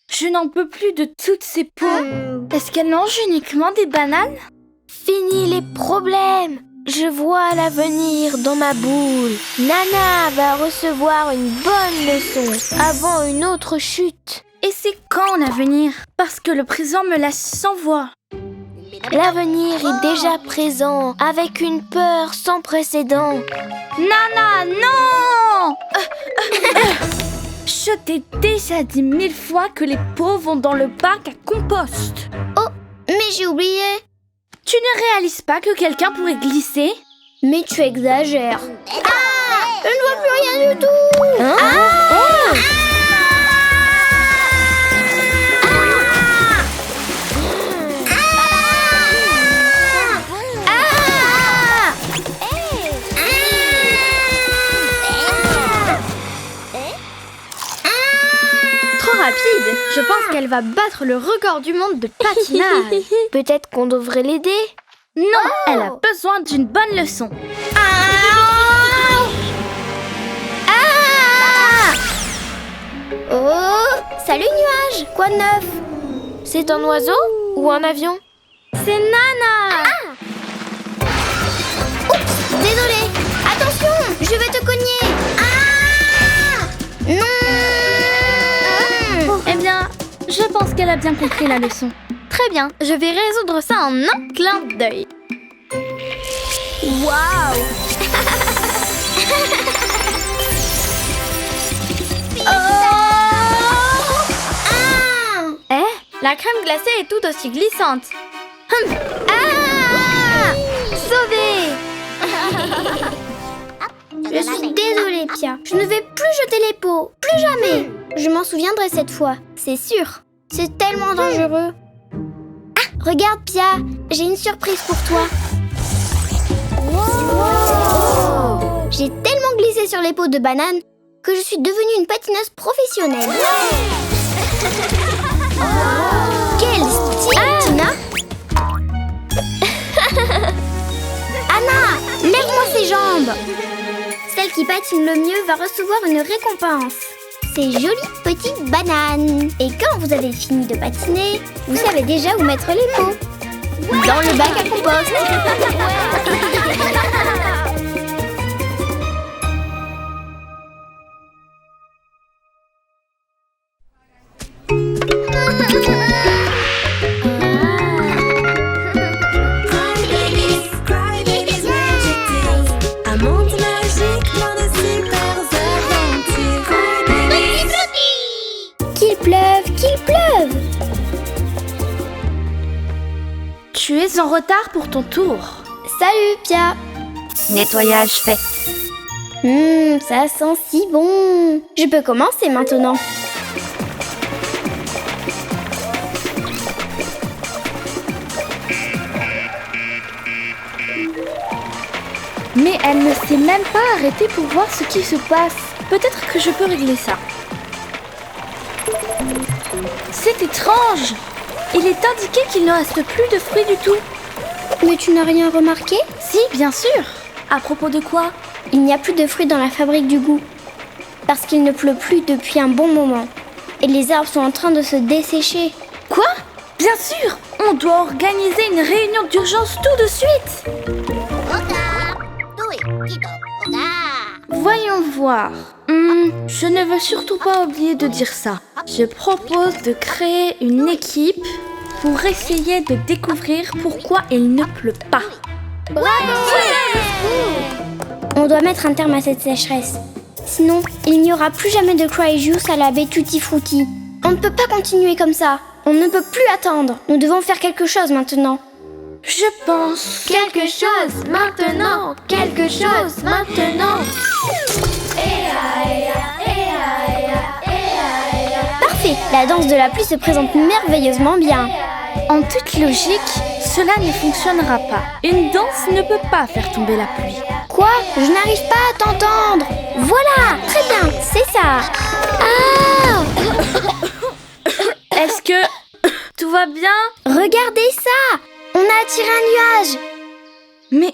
Je n'en peux plus de toutes ces peaux. Est-ce qu'elles mangent uniquement des bananes? Fini les problèmes. Je vois l'avenir dans ma boule. Nana va recevoir une bonne leçon avant une autre chute. Et c'est quand l'avenir? Parce que le présent me laisse sans voix. L'avenir est déjà présent avec une peur sans précédent. Nana, non! Je t'ai déjà dit 1000 fois que les pots vont dans le bac à compost. Oh, mais j'ai oublié. Tu ne réalises pas que quelqu'un pourrait glisser? Mais tu exagères. Ah! Je ne vois plus rien du tout. Trop rapide. Je pense qu'elle va battre le record du monde de patinage. Peut-être qu'on devrait l'aider. Non, elle a besoin d'une bonne leçon. Oh, salut nuage. Quoi de neuf? C'est un oiseau ou un avion? C'est Nana. Oups, désolée. Attention, je vais te cogner. Non. Eh bien, je pense qu'elle a bien compris la leçon. Très bien, je vais résoudre ça en un clin d'œil. Waouh. La crème glacée est tout aussi glissante. Sauvée. Je suis désolée, Pia. Je ne vais plus jeter les pots. Plus jamais. Je m'en souviendrai cette fois, c'est sûr. C'est tellement dangereux. Ah, regarde, Pia. J'ai une surprise pour toi. Wow. J'ai tellement glissé sur les pots de banane que je suis devenue une patineuse professionnelle. Quel style, Tina. Anna, lève-moi ses jambes. Celle qui patine le mieux va recevoir une récompense. Ces jolies petites bananes. Et quand vous avez fini de patiner, vous savez déjà où mettre les pots. Dans le bac à compost. Cry babies, es en retard pour ton tour. Salut, Pia. Nettoyage fait. Ça sent si bon. Je peux commencer maintenant. Mais elle ne s'est même pas arrêtée pour voir ce qui se passe. Peut-être que je peux régler ça. C'est étrange. Il est indiqué qu'il ne reste plus de fruits du tout. Mais tu n'as rien remarqué? Si, bien sûr. À propos de quoi? Il n'y a plus de fruits dans la fabrique du goût. Parce qu'il ne pleut plus depuis un bon moment. Et les arbres sont en train de se dessécher. Quoi? Bien sûr. On doit organiser une réunion d'urgence tout de suite. Voyons voir. Je ne veux surtout pas oublier de dire ça. Je propose de créer une équipe pour essayer de découvrir pourquoi il ne pleut pas. On doit mettre un terme à cette sécheresse. Sinon, il n'y aura plus jamais de Cry Juice à la baie Tutti Frutti. On ne peut pas continuer comme ça. On ne peut plus attendre. Nous devons faire quelque chose maintenant. Je pense... Quelque chose maintenant. Quelque chose maintenant. Parfait. La danse de la pluie se présente merveilleusement bien. En toute logique, cela ne fonctionnera pas. Une danse ne peut pas faire tomber la pluie. Quoi? Je n'arrive pas à t'entendre. Voilà, très bien, c'est ça. Ah! Est-ce que tout va bien? Regardez ça. On a attiré un nuage. Mais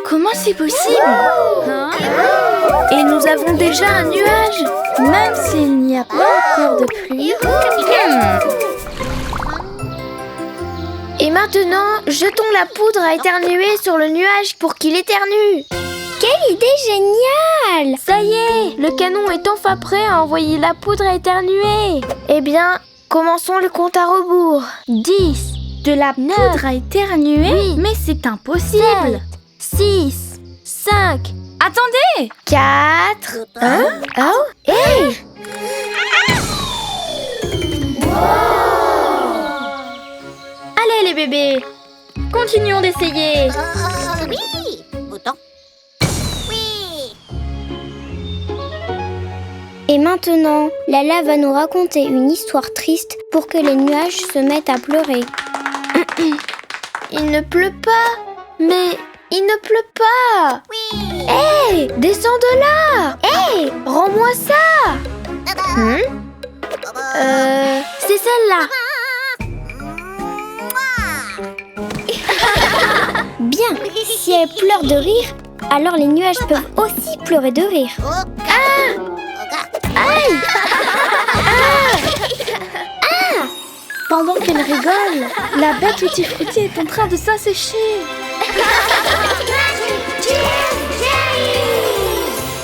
comment c'est possible? Et nous avons déjà un nuage. Même s'il n'y a pas encore de pluie. Et maintenant, jetons la poudre à éternuer sur le nuage pour qu'il éternue. Quelle idée géniale! Ça y est, le canon est enfin prêt à envoyer la poudre à éternuer. Eh bien, commençons le compte à rebours. 10. De la poudre à éternuer? Oui. Mais c'est impossible. 6, 5, Attendez! 4, 1. Oh, hey! Allez les bébés, continuons d'essayer. Et maintenant, Lala va nous raconter une histoire triste pour que les nuages se mettent à pleurer. Il ne pleut pas, mais il ne pleut pas. Hé, descends de là. Hé, rends-moi ça. C'est celle-là. Bien, si elle pleure de rire, alors les nuages peuvent aussi pleurer de rire. Pendant qu'elle rigole, la baie Tutti Frutti est en train de s'assécher.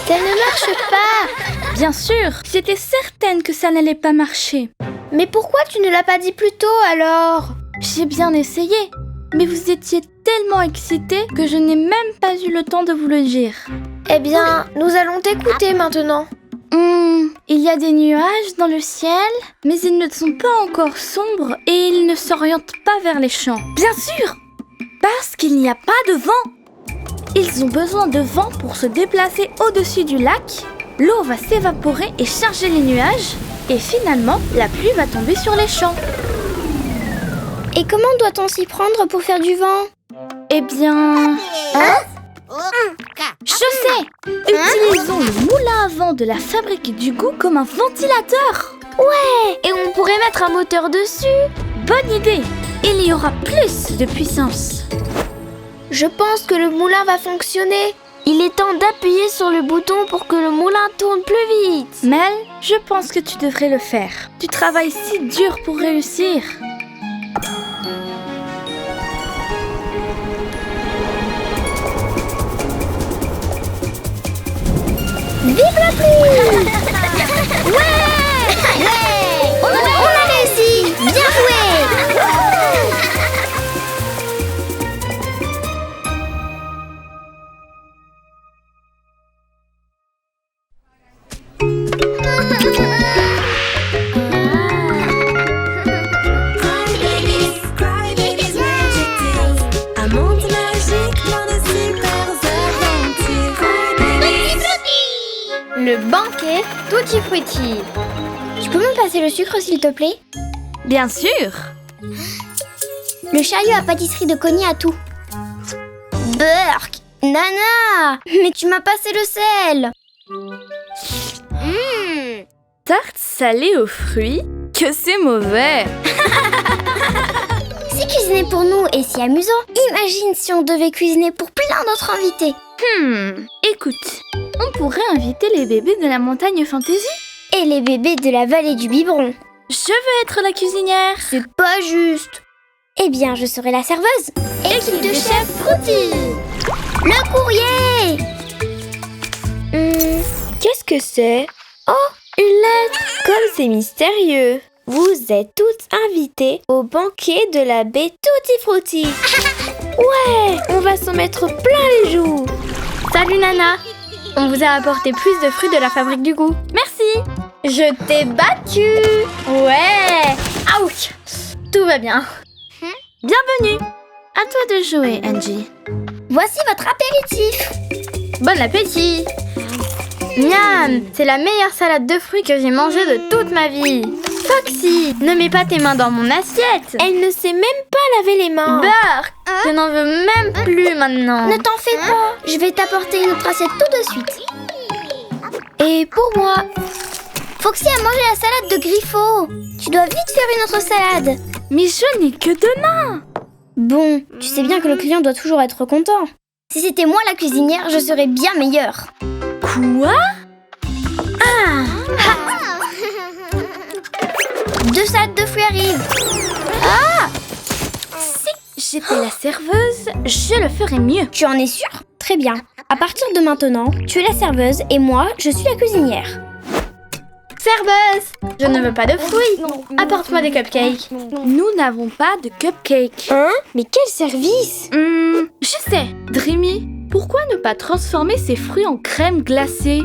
Ça ne marche pas. Bien sûr, j'étais certaine que ça n'allait pas marcher. Mais pourquoi tu ne l'as pas dit plus tôt alors? J'ai bien essayé, mais vous étiez tellement excités que je n'ai même pas eu le temps de vous le dire. Eh bien, nous allons t'écouter maintenant. Il y a des nuages dans le ciel, mais ils ne sont pas encore sombres et ils ne s'orientent pas vers les champs. Bien sûr, parce qu'il n'y a pas de vent. Ils ont besoin de vent pour se déplacer au-dessus du lac. L'eau va s'évaporer et charger les nuages. Et finalement, la pluie va tomber sur les champs. Et comment doit-on s'y prendre pour faire du vent? Eh bien... Je sais! Utilisons le moulin à vent de la fabrique du goût comme un ventilateur. Ouais, et on pourrait mettre un moteur dessus. Bonne idée! Il y aura plus de puissance. Je pense que le moulin va fonctionner. Il est temps d'appuyer sur le bouton pour que le moulin tourne plus vite. Mel, je pense que tu devrais le faire. Tu travailles si dur pour réussir. Vive la pluie! Ouais! On a réussi! Bien joué! Le banquet Tutti Frutti. Tu peux me passer le sucre, s'il te plaît? Bien sûr. Le chariot à pâtisserie de Connie a tout. Burk! Nana! Mais tu m'as passé le sel! Tarte salée aux fruits? Que c'est mauvais. Si cuisiner pour nous est si amusant, imagine si on devait cuisiner pour plein d'autres invités. Écoute, on pourrait inviter les bébés de la montagne Fantasy. Et les bébés de la vallée du biberon. Je veux être la cuisinière. C'est pas juste. Eh bien, je serai la serveuse. Équipe de chef Fruity. Le courrier. Qu'est-ce que c'est? Oh, une lettre! Comme c'est mystérieux! Vous êtes toutes invitées au banquet de la baie Tutti Frutti! Ouais! On va s'en mettre plein les joues! Salut Nana. On vous a apporté plus de fruits de la fabrique du goût. Merci. Je t'ai battue. Ouais. Ouch. Tout va bien. Bienvenue. À toi de jouer, Angie. Voici votre apéritif. Bon appétit. Miam. C'est la meilleure salade de fruits que j'ai mangée de toute ma vie. Foxy, ne mets pas tes mains dans mon assiette. Elle ne sait même pas laver les mains! Burk, je n'en veux même plus maintenant. Ne t'en fais pas. Je vais t'apporter une autre assiette tout de suite. Et pour moi? Foxy a mangé la salade de Griffo. Tu dois vite faire une autre salade. Mais je n'ai que 2 mains. Bon, tu sais bien que le client doit toujours être content. Si c'était moi la cuisinière, je serais bien meilleure. Quoi? 2 salades de fruits arrivent. Si j'étais la serveuse, je le ferais mieux. Tu en es sûre? Très bien. À partir de maintenant, tu es la serveuse et moi, je suis la cuisinière. Serveuse, je ne veux pas de fruits. Apporte-moi des cupcakes. Nous n'avons pas de cupcake. Hein? Mais quel service! Je sais. Dreamy, pourquoi ne pas transformer ces fruits en crème glacée?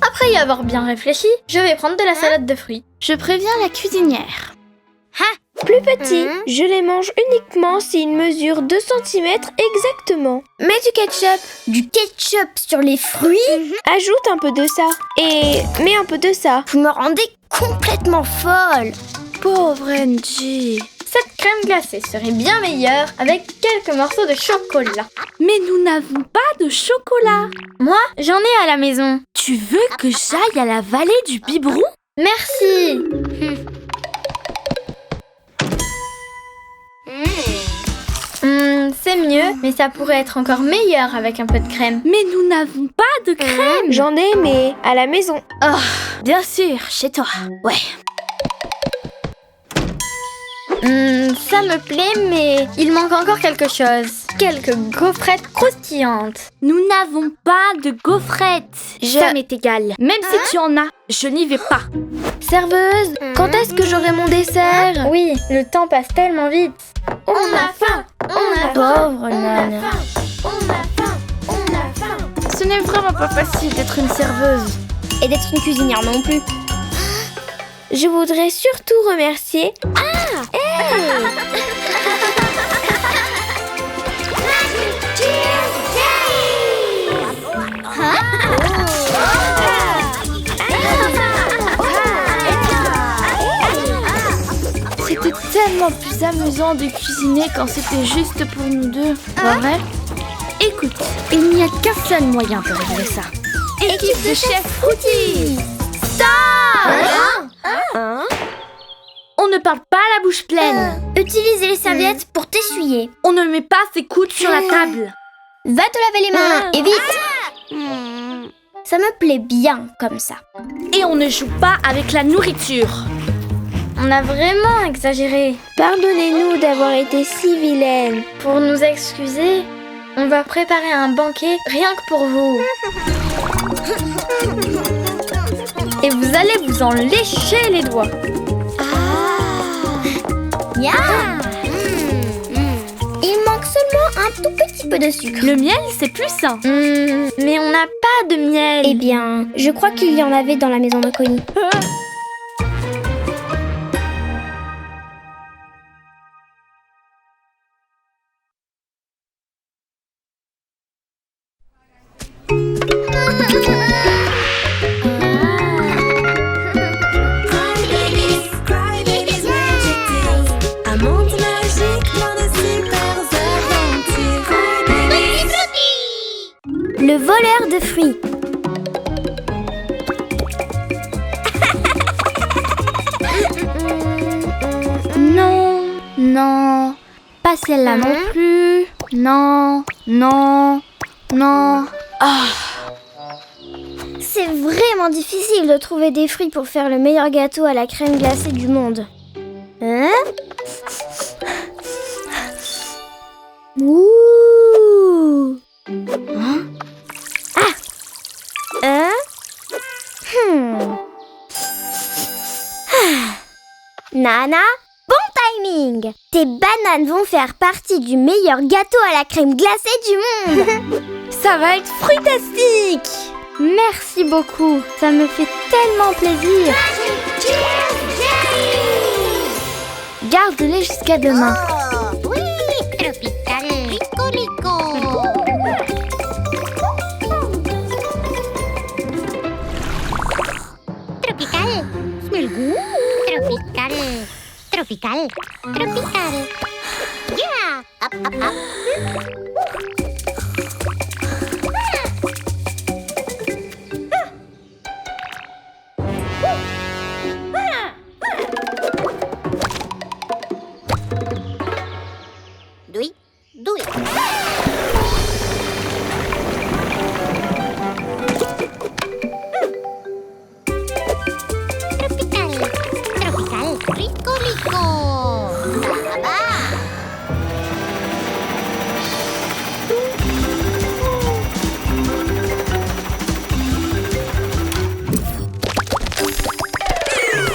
Après y avoir bien réfléchi, je vais prendre de la salade de fruits. Je préviens la cuisinière. Plus petit, je les mange uniquement s'ils mesurent 2 cm exactement. Mets du ketchup, Du ketchup sur les fruits? ajoute un peu de ça, et mets un peu de ça. Vous me rendez complètement folle. Pauvre Angie. Cette crème glacée serait bien meilleure avec quelques morceaux de chocolat. Mais nous n'avons pas de chocolat. Moi, j'en ai à la maison. Tu veux que j'aille à la vallée du biberon? Merci. C'est mieux, mais ça pourrait être encore meilleur avec un peu de crème. Mais nous n'avons pas de crème. J'en ai, mais à la maison. Bien sûr, chez toi. Ouais. Ça me plaît, mais il manque encore quelque chose. Quelques gaufrettes croustillantes. Nous n'avons pas de gaufrettes. Ça m'est égal. Même si tu en as, je n'y vais pas. Serveuse, quand est-ce que j'aurai mon dessert? Oui, le temps passe tellement vite. On a faim, Pauvre Nana. Ce n'est vraiment pas facile d'être une serveuse. Et d'être une cuisinière non plus. Je voudrais surtout remercier... C'était tellement plus amusant de cuisiner quand c'était juste pour nous deux. Pas vrai? Écoute, il n'y a qu'un seul moyen de régler ça. Équipe de chef Fruity! On ne parle pas la bouche pleine. Utilisez les serviettes pour t'essuyer. On ne met pas ses coudes sur la table. Va te laver les mains et vite. Ça me plaît bien comme ça. Et on ne joue pas avec la nourriture. On a vraiment exagéré. Pardonnez-nous d'avoir été si vilaines. Pour nous excuser, on va préparer un banquet rien que pour vous. Et vous allez vous en lécher les doigts. Il manque seulement un tout petit peu de sucre. Le miel, c'est plus sain. Mais on n'a pas de miel. Eh bien, je crois qu'il y en avait dans la maison de Connie. Le voleur de fruits. Non, non, pas celle-là non plus. Non, non, non. Ah, C'est vraiment difficile de trouver des fruits pour faire le meilleur gâteau à la crème glacée du monde. Hein? Ouh! Hein? Ah! Hein? Nana, bon timing! Tes bananes vont faire partie du meilleur gâteau à la crème glacée du monde! ça va être fruitastique. Merci beaucoup, ça me fait tellement plaisir. Garde-les jusqu'à demain. Oui, tropical, rico. Tropical, smell good. Tropical. Yeah, up. Do it. Tropical, rico. Baba.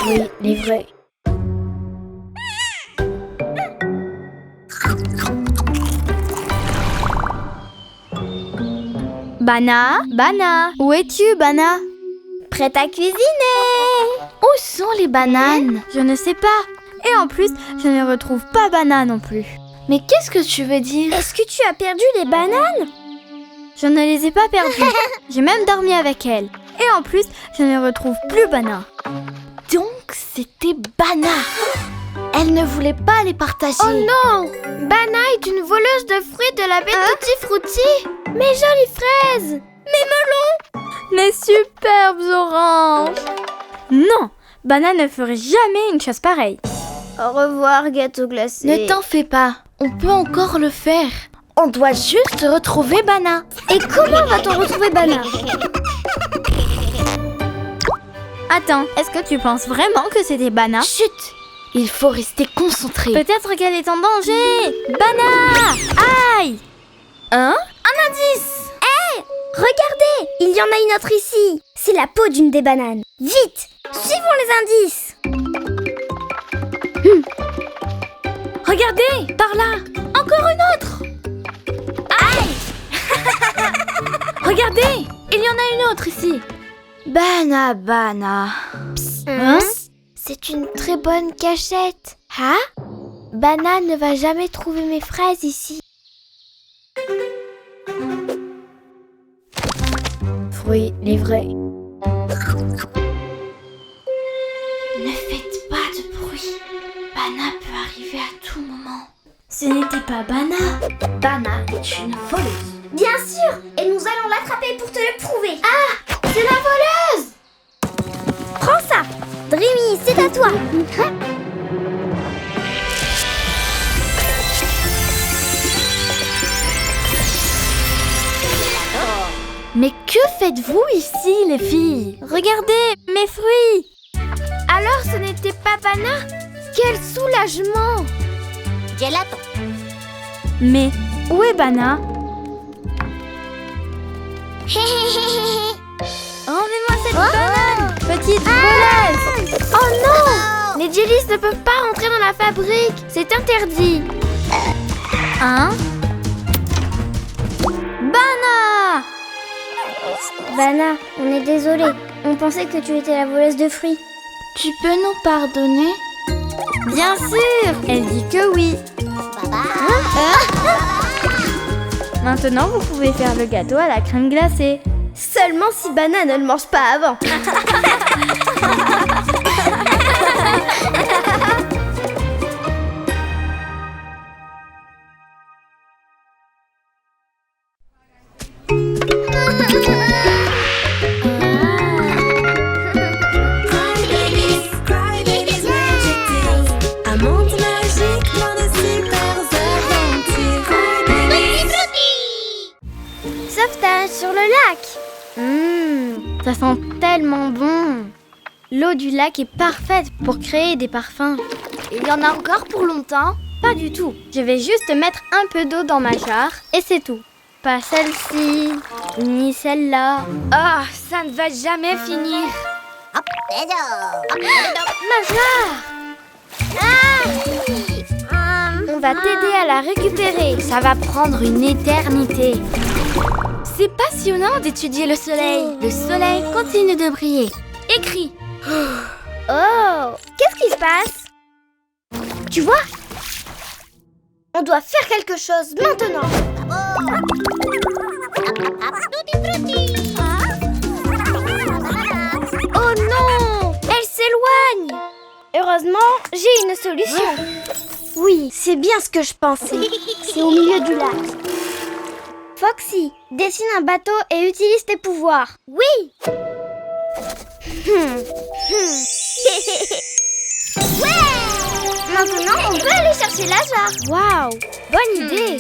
Oui, les vrais. Bana, où es-tu, Bana? Prête à cuisiner! Où sont les bananes? Je ne sais pas. Et en plus, je ne retrouve pas Bana non plus. Mais qu'est-ce que tu veux dire? Est-ce que tu as perdu les bananes? Je ne les ai pas perdues. J'ai même dormi avec elle. Et en plus, je ne retrouve plus Bana. Donc, c'était Bana. Elle ne voulait pas les partager. Oh non! Bana est une voleuse de fruits de la baie Tutti Frutti. Mes jolies fraises! Mes melons! Mes superbes oranges! Non, Bana ne ferait jamais une chose pareille. Au revoir, gâteau glacé. Ne t'en fais pas, on peut encore le faire. On doit juste retrouver Bana. Et comment va-t-on retrouver Bana? Attends, est-ce que tu penses vraiment que c'était Bana? Chut! Il faut rester concentré. Peut-être qu'elle est en danger. Bana! Aïe! Hein? Un indice! Regardez, il y en a une autre ici. C'est la peau d'une des bananes. Vite, suivons les indices. Regardez, par là. Encore une autre. Aïe! Regardez, il y en a une autre ici. Bana. Hein? C'est une très bonne cachette. Hein? Bana ne va jamais trouver mes fraises ici. Fruits, les vrais. Ne faites pas de bruit. Bana peut arriver à tout moment. Ce n'était pas Bana. Bana est une voleuse. Bien sûr, et nous allons l'attraper pour te le prouver. Ah, c'est la voleuse! Prends ça. Dreamy, c'est à toi. Mais que faites-vous ici, les filles? Regardez, mes fruits! Alors ce n'était pas Bana? Quel soulagement! Gelato. Mais où est Bana? Emmenez-moi cette banane, petite voleuse! Oh non! Les jellies ne peuvent pas rentrer dans la fabrique. C'est interdit. Hein? Bana! Bana, on est désolé. On pensait que tu étais la voleuse de fruits. Tu peux nous pardonner? Bien sûr! Elle dit que oui. Maintenant, vous pouvez faire le gâteau à la crème glacée. Seulement si Bana ne le mange pas avant. lac. Ça sent tellement bon. L'eau du lac est parfaite pour créer des parfums. Il y en a encore pour longtemps? Pas du tout. Je vais juste mettre un peu d'eau dans ma jarre et c'est tout. Pas celle-ci, ni celle-là. Ah, ça ne va jamais finir. Hop, hello. Ma jarre! On va t'aider à la récupérer. Ça va prendre une éternité. C'est passionnant d'étudier le soleil. Le soleil continue de briller. Écris. Oh, qu'est-ce qui se passe? Tu vois? On doit faire quelque chose maintenant. Oh non! Elle s'éloigne! Heureusement, j'ai une solution. Oui, c'est bien ce que je pensais. C'est au milieu du lac. Foxy, dessine un bateau et utilise tes pouvoirs. Oui! Maintenant, on peut aller chercher la jarre. Waouh! Bonne idée!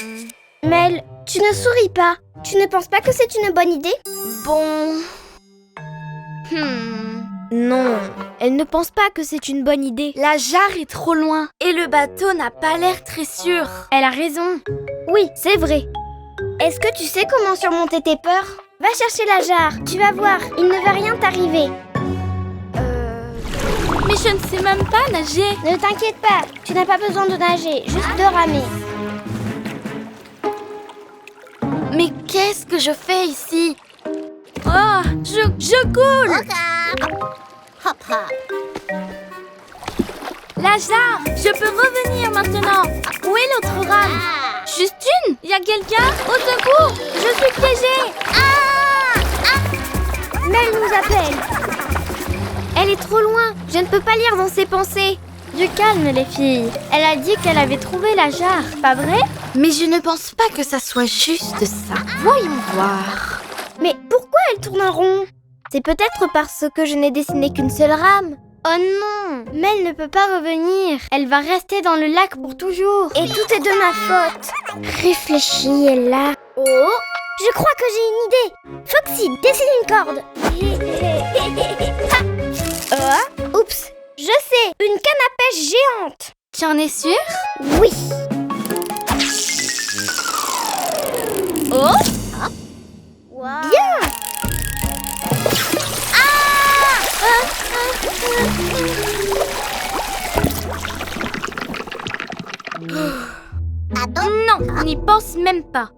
Mel, tu ne souris pas. Tu ne penses pas que c'est une bonne idée? Bon... Non, elle ne pense pas que c'est une bonne idée. La jarre est trop loin et le bateau n'a pas l'air très sûr. Elle a raison. Oui, c'est vrai. Est-ce que tu sais comment surmonter tes peurs? Va chercher la jarre. Tu vas voir, il ne va rien t'arriver. Mais je ne sais même pas nager. Ne t'inquiète pas, tu n'as pas besoin de nager, juste de ramer. Mais qu'est-ce que je fais ici? Oh, je coule! Hop, hop. La jarre! Je peux revenir maintenant! Où est l'autre rame? Juste une? Y a quelqu'un? Au secours! Je suis piégée! Mel nous appelle. Elle est trop loin! Je ne peux pas lire dans ses pensées! Du calme, les filles! Elle a dit qu'elle avait trouvé la jarre, pas vrai? Mais je ne pense pas que ça soit juste ça. Voyons voir. Mais pourquoi elle tourne en rond? C'est peut-être parce que je n'ai dessiné qu'une seule rame. Oh non! Mel ne peut pas revenir. Elle va rester dans le lac pour toujours. Et tout est de ma faute. Réfléchis, Ella. Oh, je crois que j'ai une idée. Foxy, dessine une corde. Oups, je sais, une canne à pêche géante. Tu en es sûre? Oui. Oh! Bien. Non, n'y pense même pas.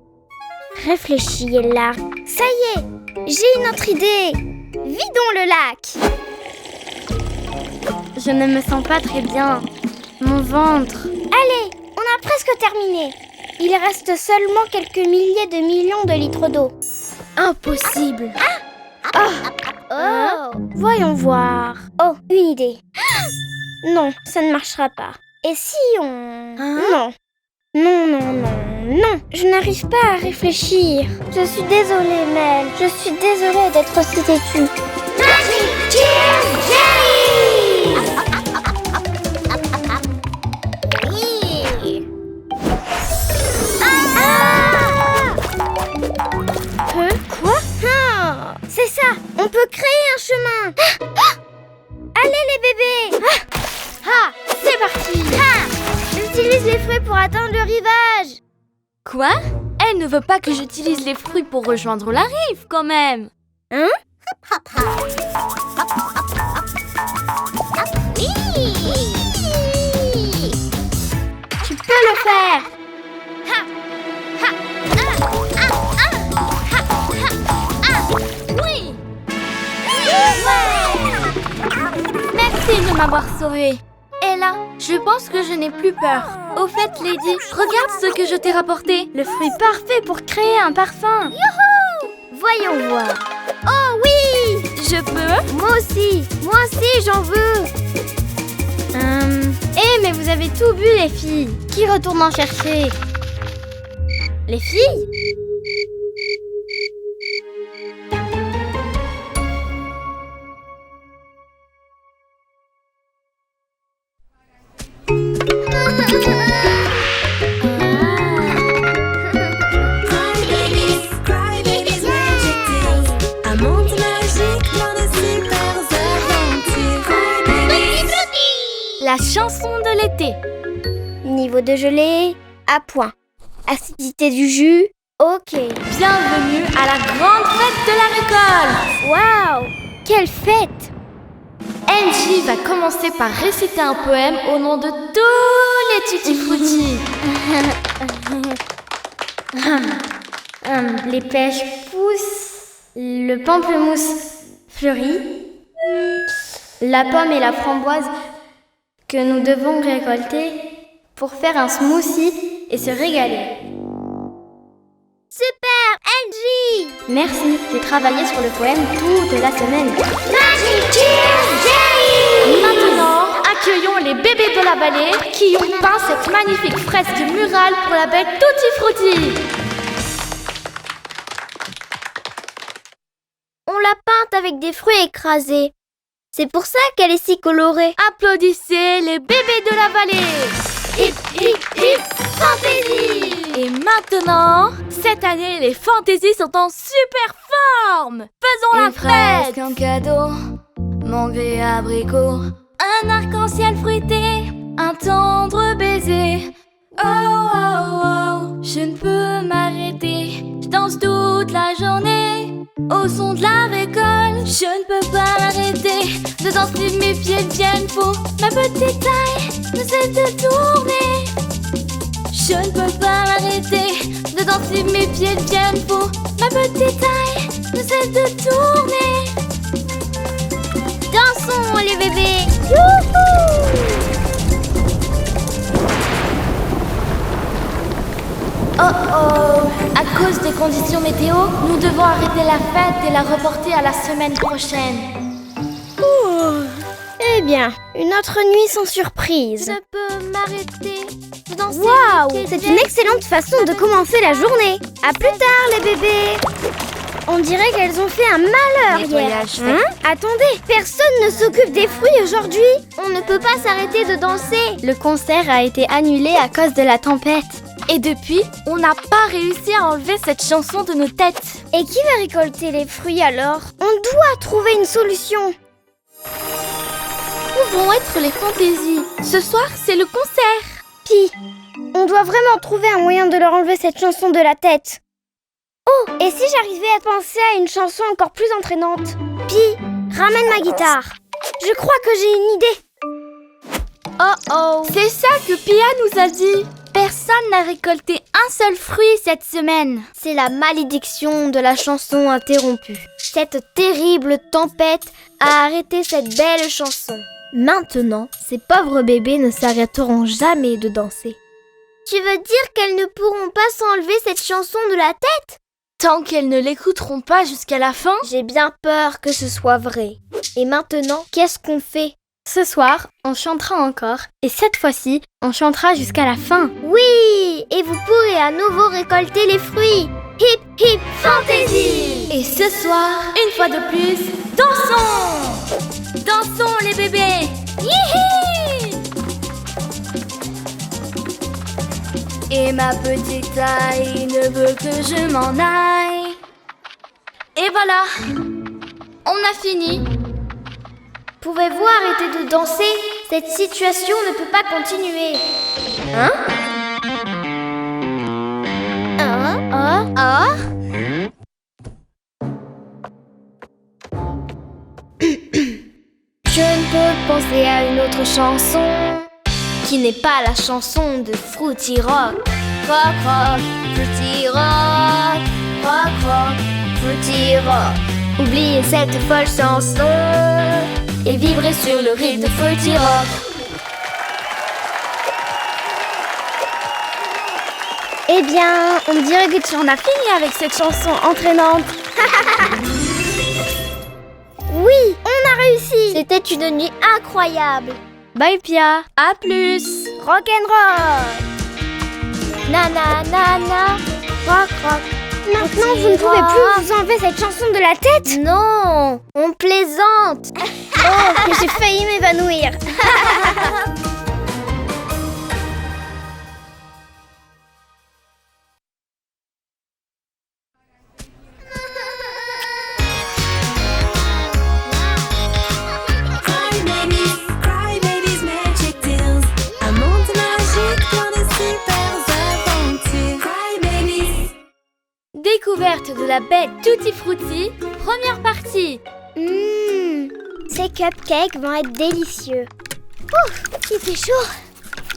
Réfléchis, Ella. Ça y est, j'ai une autre idée. Vidons le lac. Je ne me sens pas très bien. Mon ventre. Allez, on a presque terminé. Il reste seulement quelques milliers de millions de litres d'eau. Impossible. Voyons voir. Oh, une idée. Non, ça ne marchera pas. Et si on... Non. Non, je n'arrive pas à réfléchir. Je suis désolée, Mel. Je suis désolée d'être si têtue. Magic Tears Jelly! Quoi? C'est ça. On peut créer un chemin. Allez, les bébés. C'est parti. J'utilise les fruits pour atteindre le rivage. Quoi? Elle ne veut pas que j'utilise les fruits pour rejoindre la rive, quand même. Hein? Tu peux le faire. Oui. Merci de m'avoir sauvée. Ella, je pense que je n'ai plus peur. Au fait, Lady, regarde ce que je t'ai rapporté. Le fruit parfait pour créer un parfum. Youhou! Voyons voir. Oh oui! Je peux? Moi aussi, j'en veux. Mais vous avez tout bu, les filles. Qui retourne en chercher? Les filles? la chanson de l'été. Niveau de gelée, à point. Acidité du jus, ok. Bienvenue à la grande fête de la récolte. Waouh, quelle fête! Angie va commencer par réciter un poème au nom de tous les tutti frutti. Les pêches poussent, le pamplemousse fleurit, la pomme et la framboise que nous devons récolter pour faire un smoothie et se régaler. Super, Angie! Merci, j'ai travaillé sur le poème toute la semaine. Magic Tears Jelly! Maintenant, accueillons les bébés de la vallée qui ont peint cette magnifique fresque murale pour la bête Tutti Frutti. On l'a peinte avec des fruits écrasés. C'est pour ça qu'elle est si colorée. Applaudissez les bébés de la vallée. Hip, hip, hip, fantaisie! Et maintenant, cette année, les fantaisies sont en super forme. Faisons la fête. Un cadeau, mangue et abricot, Un arc-en-ciel fruité, un tendre baiser. Oh, oh, oh, je ne peux m'arrêter. Je danse toute la journée au son de la récolte. Je ne peux pas m'arrêter de danser, mes pieds deviennent fous. Ma petite taille ne cesse de tourner. Je ne peux pas m'arrêter de danser, mes pieds deviennent fous. Ma petite taille ne cesse de tourner. Dansons les bébés! Oh oh! À cause des conditions météo, nous devons arrêter la fête et la reporter à la semaine prochaine. Eh bien, une autre nuit sans surprise. Je ne peux m'arrêter de danser. Waouh, c'est une excellente façon de commencer la journée. À plus tard les bébés. On dirait qu'elles ont fait un malheur hier. Nettoyage fait. Attendez, personne ne s'occupe des fruits aujourd'hui. On ne peut pas s'arrêter de danser. Le concert a été annulé à cause de la tempête. Et depuis, on n'a pas réussi à enlever cette chanson de nos têtes. Et qui va récolter les fruits alors? On doit trouver une solution. Où vont être les fantaisies? Ce soir, c'est le concert. Pi, on doit vraiment trouver un moyen de leur enlever cette chanson de la tête. Oh, et si j'arrivais à penser à une chanson encore plus entraînante? Pi, ramène ma guitare. Je crois que j'ai une idée. Oh oh! C'est ça que Pia nous a dit. Personne n'a récolté un seul fruit cette semaine. C'est la malédiction de la chanson interrompue. Cette terrible tempête a arrêté cette belle chanson. Maintenant, ces pauvres bébés ne s'arrêteront jamais de danser. Tu veux dire qu'elles ne pourront pas s'enlever cette chanson de la tête? Tant qu'elles ne l'écouteront pas jusqu'à la fin. J'ai bien peur que ce soit vrai. Et maintenant, qu'est-ce qu'on fait? Ce soir, on chantera encore et cette fois-ci, on chantera jusqu'à la fin. Oui, et vous pourrez à nouveau récolter les fruits. Hip hip fantaisie! Et ce soir, une fois de plus, dansons! Dansons les bébés! Hihi! Et ma petite taille ne veut que je m'en aille. Et voilà, on a fini. Pouvez-vous arrêter de danser? Cette situation ne peut pas continuer. Hein? Je ne peux penser à une autre chanson qui n'est pas la chanson de Fruity Rock. Rock, rock, Fruity Rock. Rock, rock, Fruity Rock. Oubliez cette folle chanson et vibrez sur le rythme de Fruity Rock. Eh bien, on dirait que tu en as fini avec cette chanson entraînante. Oui, on a réussi. C'était une nuit incroyable. Bye Pia. À plus. Rock'n'roll. Na na na na. Rock rock. Maintenant, vous ne pouvez plus vous enlever cette chanson de la tête? Non, on plaisante. Oh, j'ai failli m'évanouir. Cry babies magic découverte de la baie Tutti Frutti, première partie. Ces cupcakes vont être délicieux. Ouf, il fait chaud.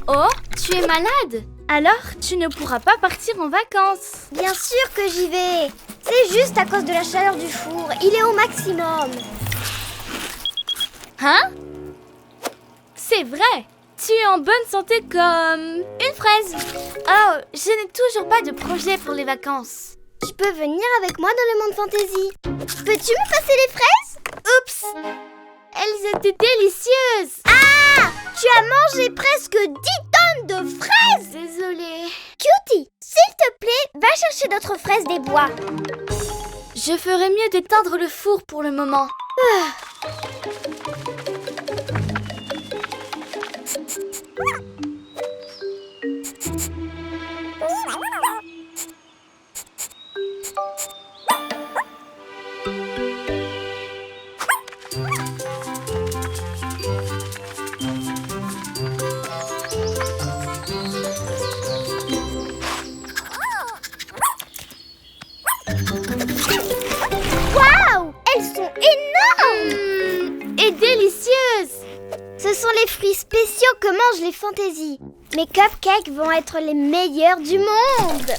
Oh, tu es malade? Alors, tu ne pourras pas partir en vacances. Bien sûr que j'y vais. C'est juste à cause de la chaleur du four. Il est au maximum. Hein? C'est vrai. Tu es en bonne santé comme une fraise. Oh, je n'ai toujours pas de projet pour les vacances. Tu peux venir avec moi dans le monde fantasy. Peux-tu me passer les fraises? Oups! Elles étaient délicieuses. Ah! Tu as mangé presque 10 tonnes de fraises! Désolée. Cutie, s'il te plaît, va chercher d'autres fraises des bois. Je ferais mieux d'éteindre le four pour le moment. Waouh! Elles sont énormes! Et délicieuses. Ce sont les fruits spéciaux que mangent les fantaisies. Mes cupcakes vont être les meilleurs du monde!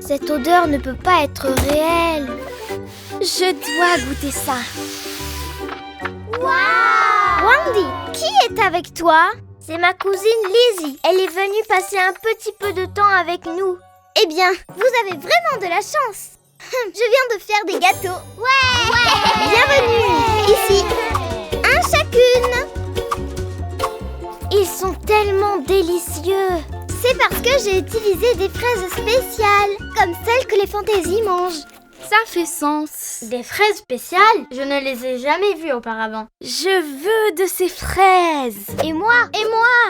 Cette odeur ne peut pas être réelle. Je dois goûter ça. Waouh! Wendy, qui est avec toi? C'est ma cousine Lizzie. Elle est venue passer un petit peu de temps avec nous. Eh bien, vous avez vraiment de la chance. Je viens de faire des gâteaux. Ouais! Bienvenue ici. Un chacune. Ils sont tellement délicieux. C'est parce que j'ai utilisé des fraises spéciales, comme celles que les fantaisies mangent. Ça fait sens. Des fraises spéciales? Je ne les ai jamais vues auparavant. Je veux de ces fraises. Et moi?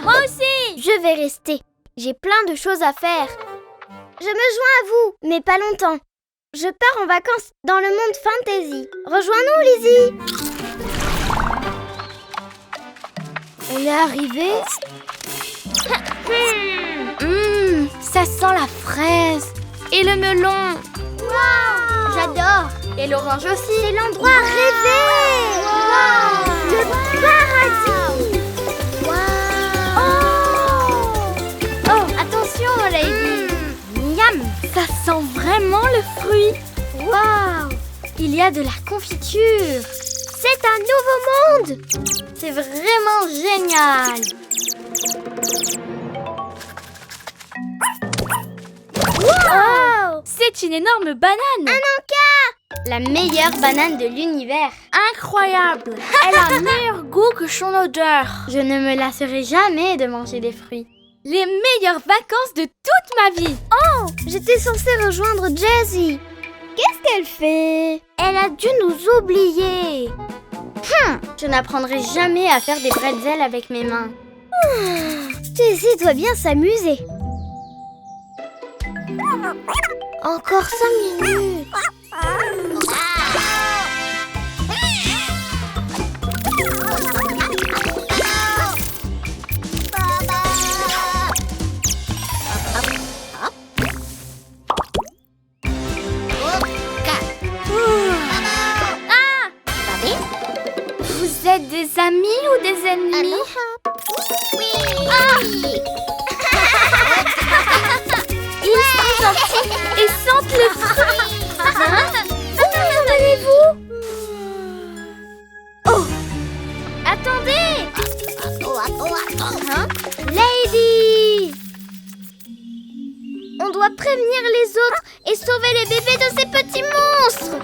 Moi aussi. Je vais rester. J'ai plein de choses à faire. Je me joins à vous, mais pas longtemps. Je pars en vacances dans le monde fantasy. Rejoins-nous, Lizzie. Elle est arrivée? Ça sent la fraise et le melon. J'adore. Et l'orange aussi. C'est l'endroit rêvé. Le paradis. Oh, attention, Lady. Miam, ça sent vraiment le fruit. Waouh! Il y a de la confiture. C'est un nouveau monde. C'est vraiment génial. Wow! C'est une énorme banane. La meilleure banane de l'univers. Incroyable. Elle a un meilleur goût que son odeur. Je ne me lasserai jamais de manger des fruits. Les meilleures vacances de toute ma vie. Oh, j'étais censée rejoindre Jessie. Qu'est-ce qu'elle fait? Elle a dû nous oublier. Je n'apprendrai jamais à faire des bretzels avec mes mains. Jessie doit bien s'amuser. Encore 5 minutes. Vous êtes des amis ou des ennemis? Ils sont gentils et sentent le fruit. Où allez-vous? Oh! Attendez! Lady! On doit prévenir les autres et sauver les bébés de ces petits monstres.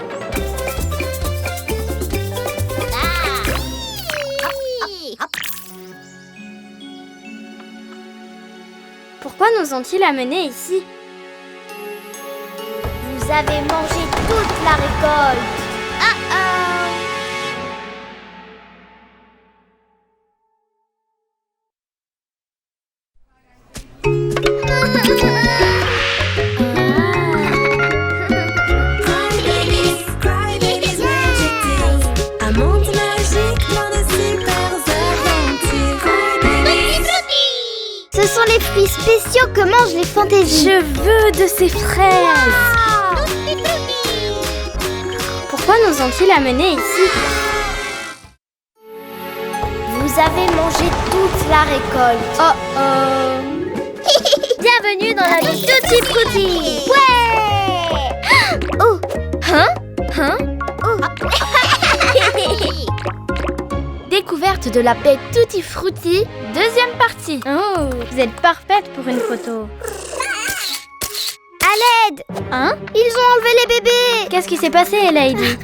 Pourquoi nous ont-ils amenés ici? Vous avez mangé toute la récolte. Un monde magique dans le sont les fruits spéciaux que mangent les fantaisies. Je veux de ces fraises. Pourquoi nous ont-ils amenés ici? Vous avez mangé toute la récolte. Oh oh. Bienvenue dans la vie Tutti Frutti. Ouais. Oh. Hein? Découverte de la baie Tutti Frutti, deuxième partie. Oh, vous êtes parfaite pour une photo. À l'aide. Hein? Ils ont enlevé les bébés. Qu'est-ce qui s'est passé, Lady?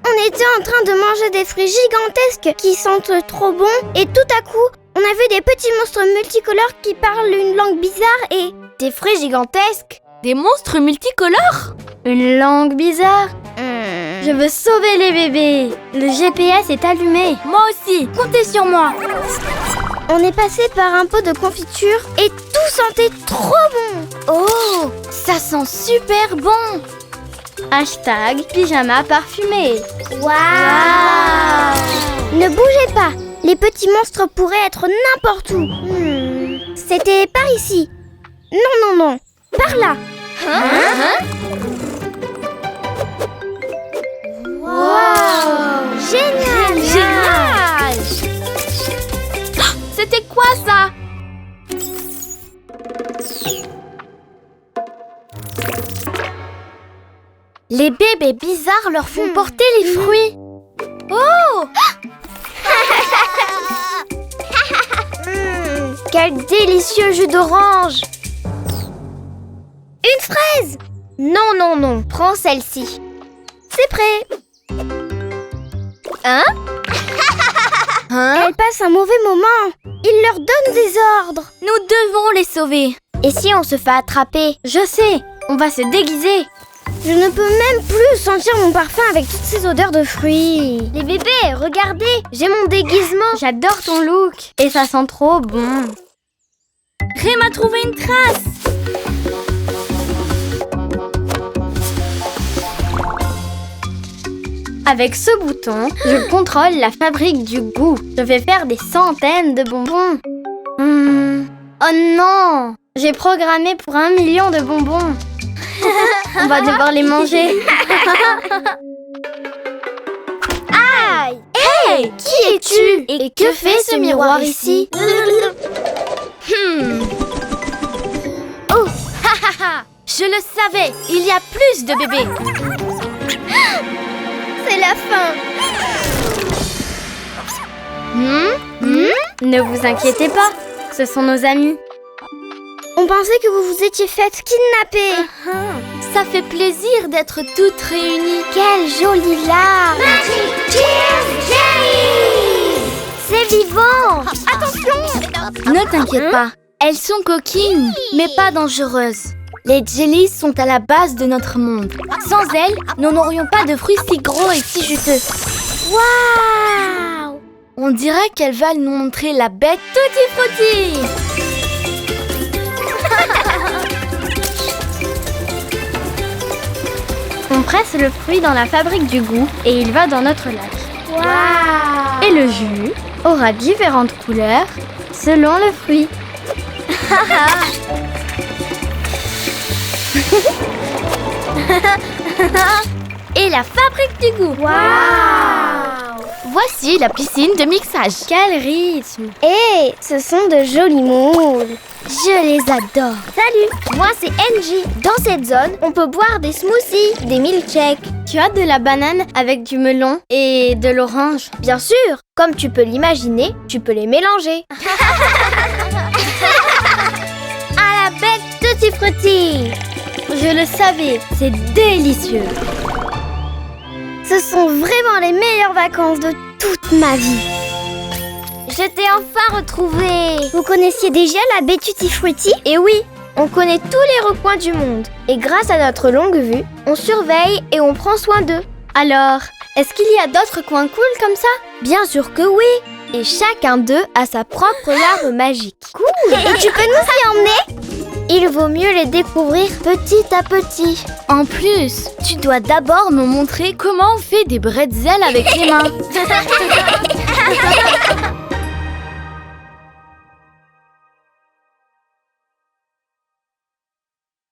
On était en train de manger des fruits gigantesques qui sentent trop bon et tout à coup, on a vu des petits monstres multicolores qui parlent une langue bizarre et... Des fruits gigantesques? Des monstres multicolores? Une langue bizarre? Je veux sauver les bébés. Le GPS est allumé. Moi aussi, comptez sur moi. On est passé par un pot de confiture et tout sentait trop bon. Oh, ça sent super bon. Hashtag pyjama parfumé. Waouh! Ne bougez pas, les petits monstres pourraient être n'importe où. C'était par ici. Non, par là. Wow! Génial! C'était quoi ça? Les bébés bizarres leur font porter les fruits. Oh! Quel délicieux jus d'orange! Une fraise! Non, prends celle-ci. C'est prêt. Hein? Elle passe un mauvais moment. Il leur donne des ordres. Nous devons les sauver. Et si on se fait attraper? Je sais, on va se déguiser. Je ne peux même plus sentir mon parfum avec toutes ces odeurs de fruits. Les bébés, regardez, j'ai mon déguisement. J'adore ton look. Et ça sent trop bon. Rem a trouvé une trace. Avec ce bouton, je contrôle la fabrique du goût. Je vais faire des centaines de bonbons. Oh non! J'ai programmé pour 1 million de bonbons. On va devoir les manger. Aïe! Hey! Qui es-tu? Et que fait ce miroir ici? Oh! Je le savais! Il y a plus de bébés! C'est la fin. Ne vous inquiétez pas, ce sont nos amis. On pensait que vous vous étiez faites kidnapper. Ça fait plaisir d'être toutes réunies. Quelle jolie larme. C'est vivant. Attention. Ne t'inquiète pas, elles sont coquines, mais pas dangereuses. Les jellies sont à la base de notre monde. Sans elles, nous n'aurions pas de fruits si gros et si juteux. Waouh! On dirait qu'elle va nous montrer la bête Tutti Frutti. On presse le fruit dans la fabrique du goût et il va dans notre lac. Waouh! Et le jus aura différentes couleurs selon le fruit. Et la fabrique du goût. Waouh! Voici la piscine de mixage. Quel rythme! Et ce sont de jolis moules. Je les adore. Salut, moi c'est Angie. Dans cette zone, on peut boire des smoothies, des milkshakes. Tu as de la banane avec du melon et de l'orange. Bien sûr, comme tu peux l'imaginer, tu peux les mélanger. À la bec Tutti Frutti. Je le savais, c'est délicieux. Ce sont vraiment les meilleures vacances de toute ma vie. Je t'ai enfin retrouvée. Vous connaissiez déjà la baie Tutti Frutti? Et oui, on connaît tous les recoins du monde. Et grâce à notre longue vue, on surveille et on prend soin d'eux. Alors, est-ce qu'il y a d'autres coins cool comme ça? Bien sûr que oui. Et chacun d'eux a sa propre larve magique. Cool. Et tu peux nous y emmener? Il vaut mieux les découvrir petit à petit. En plus, tu dois d'abord nous montrer comment on fait des bretzels avec les mains.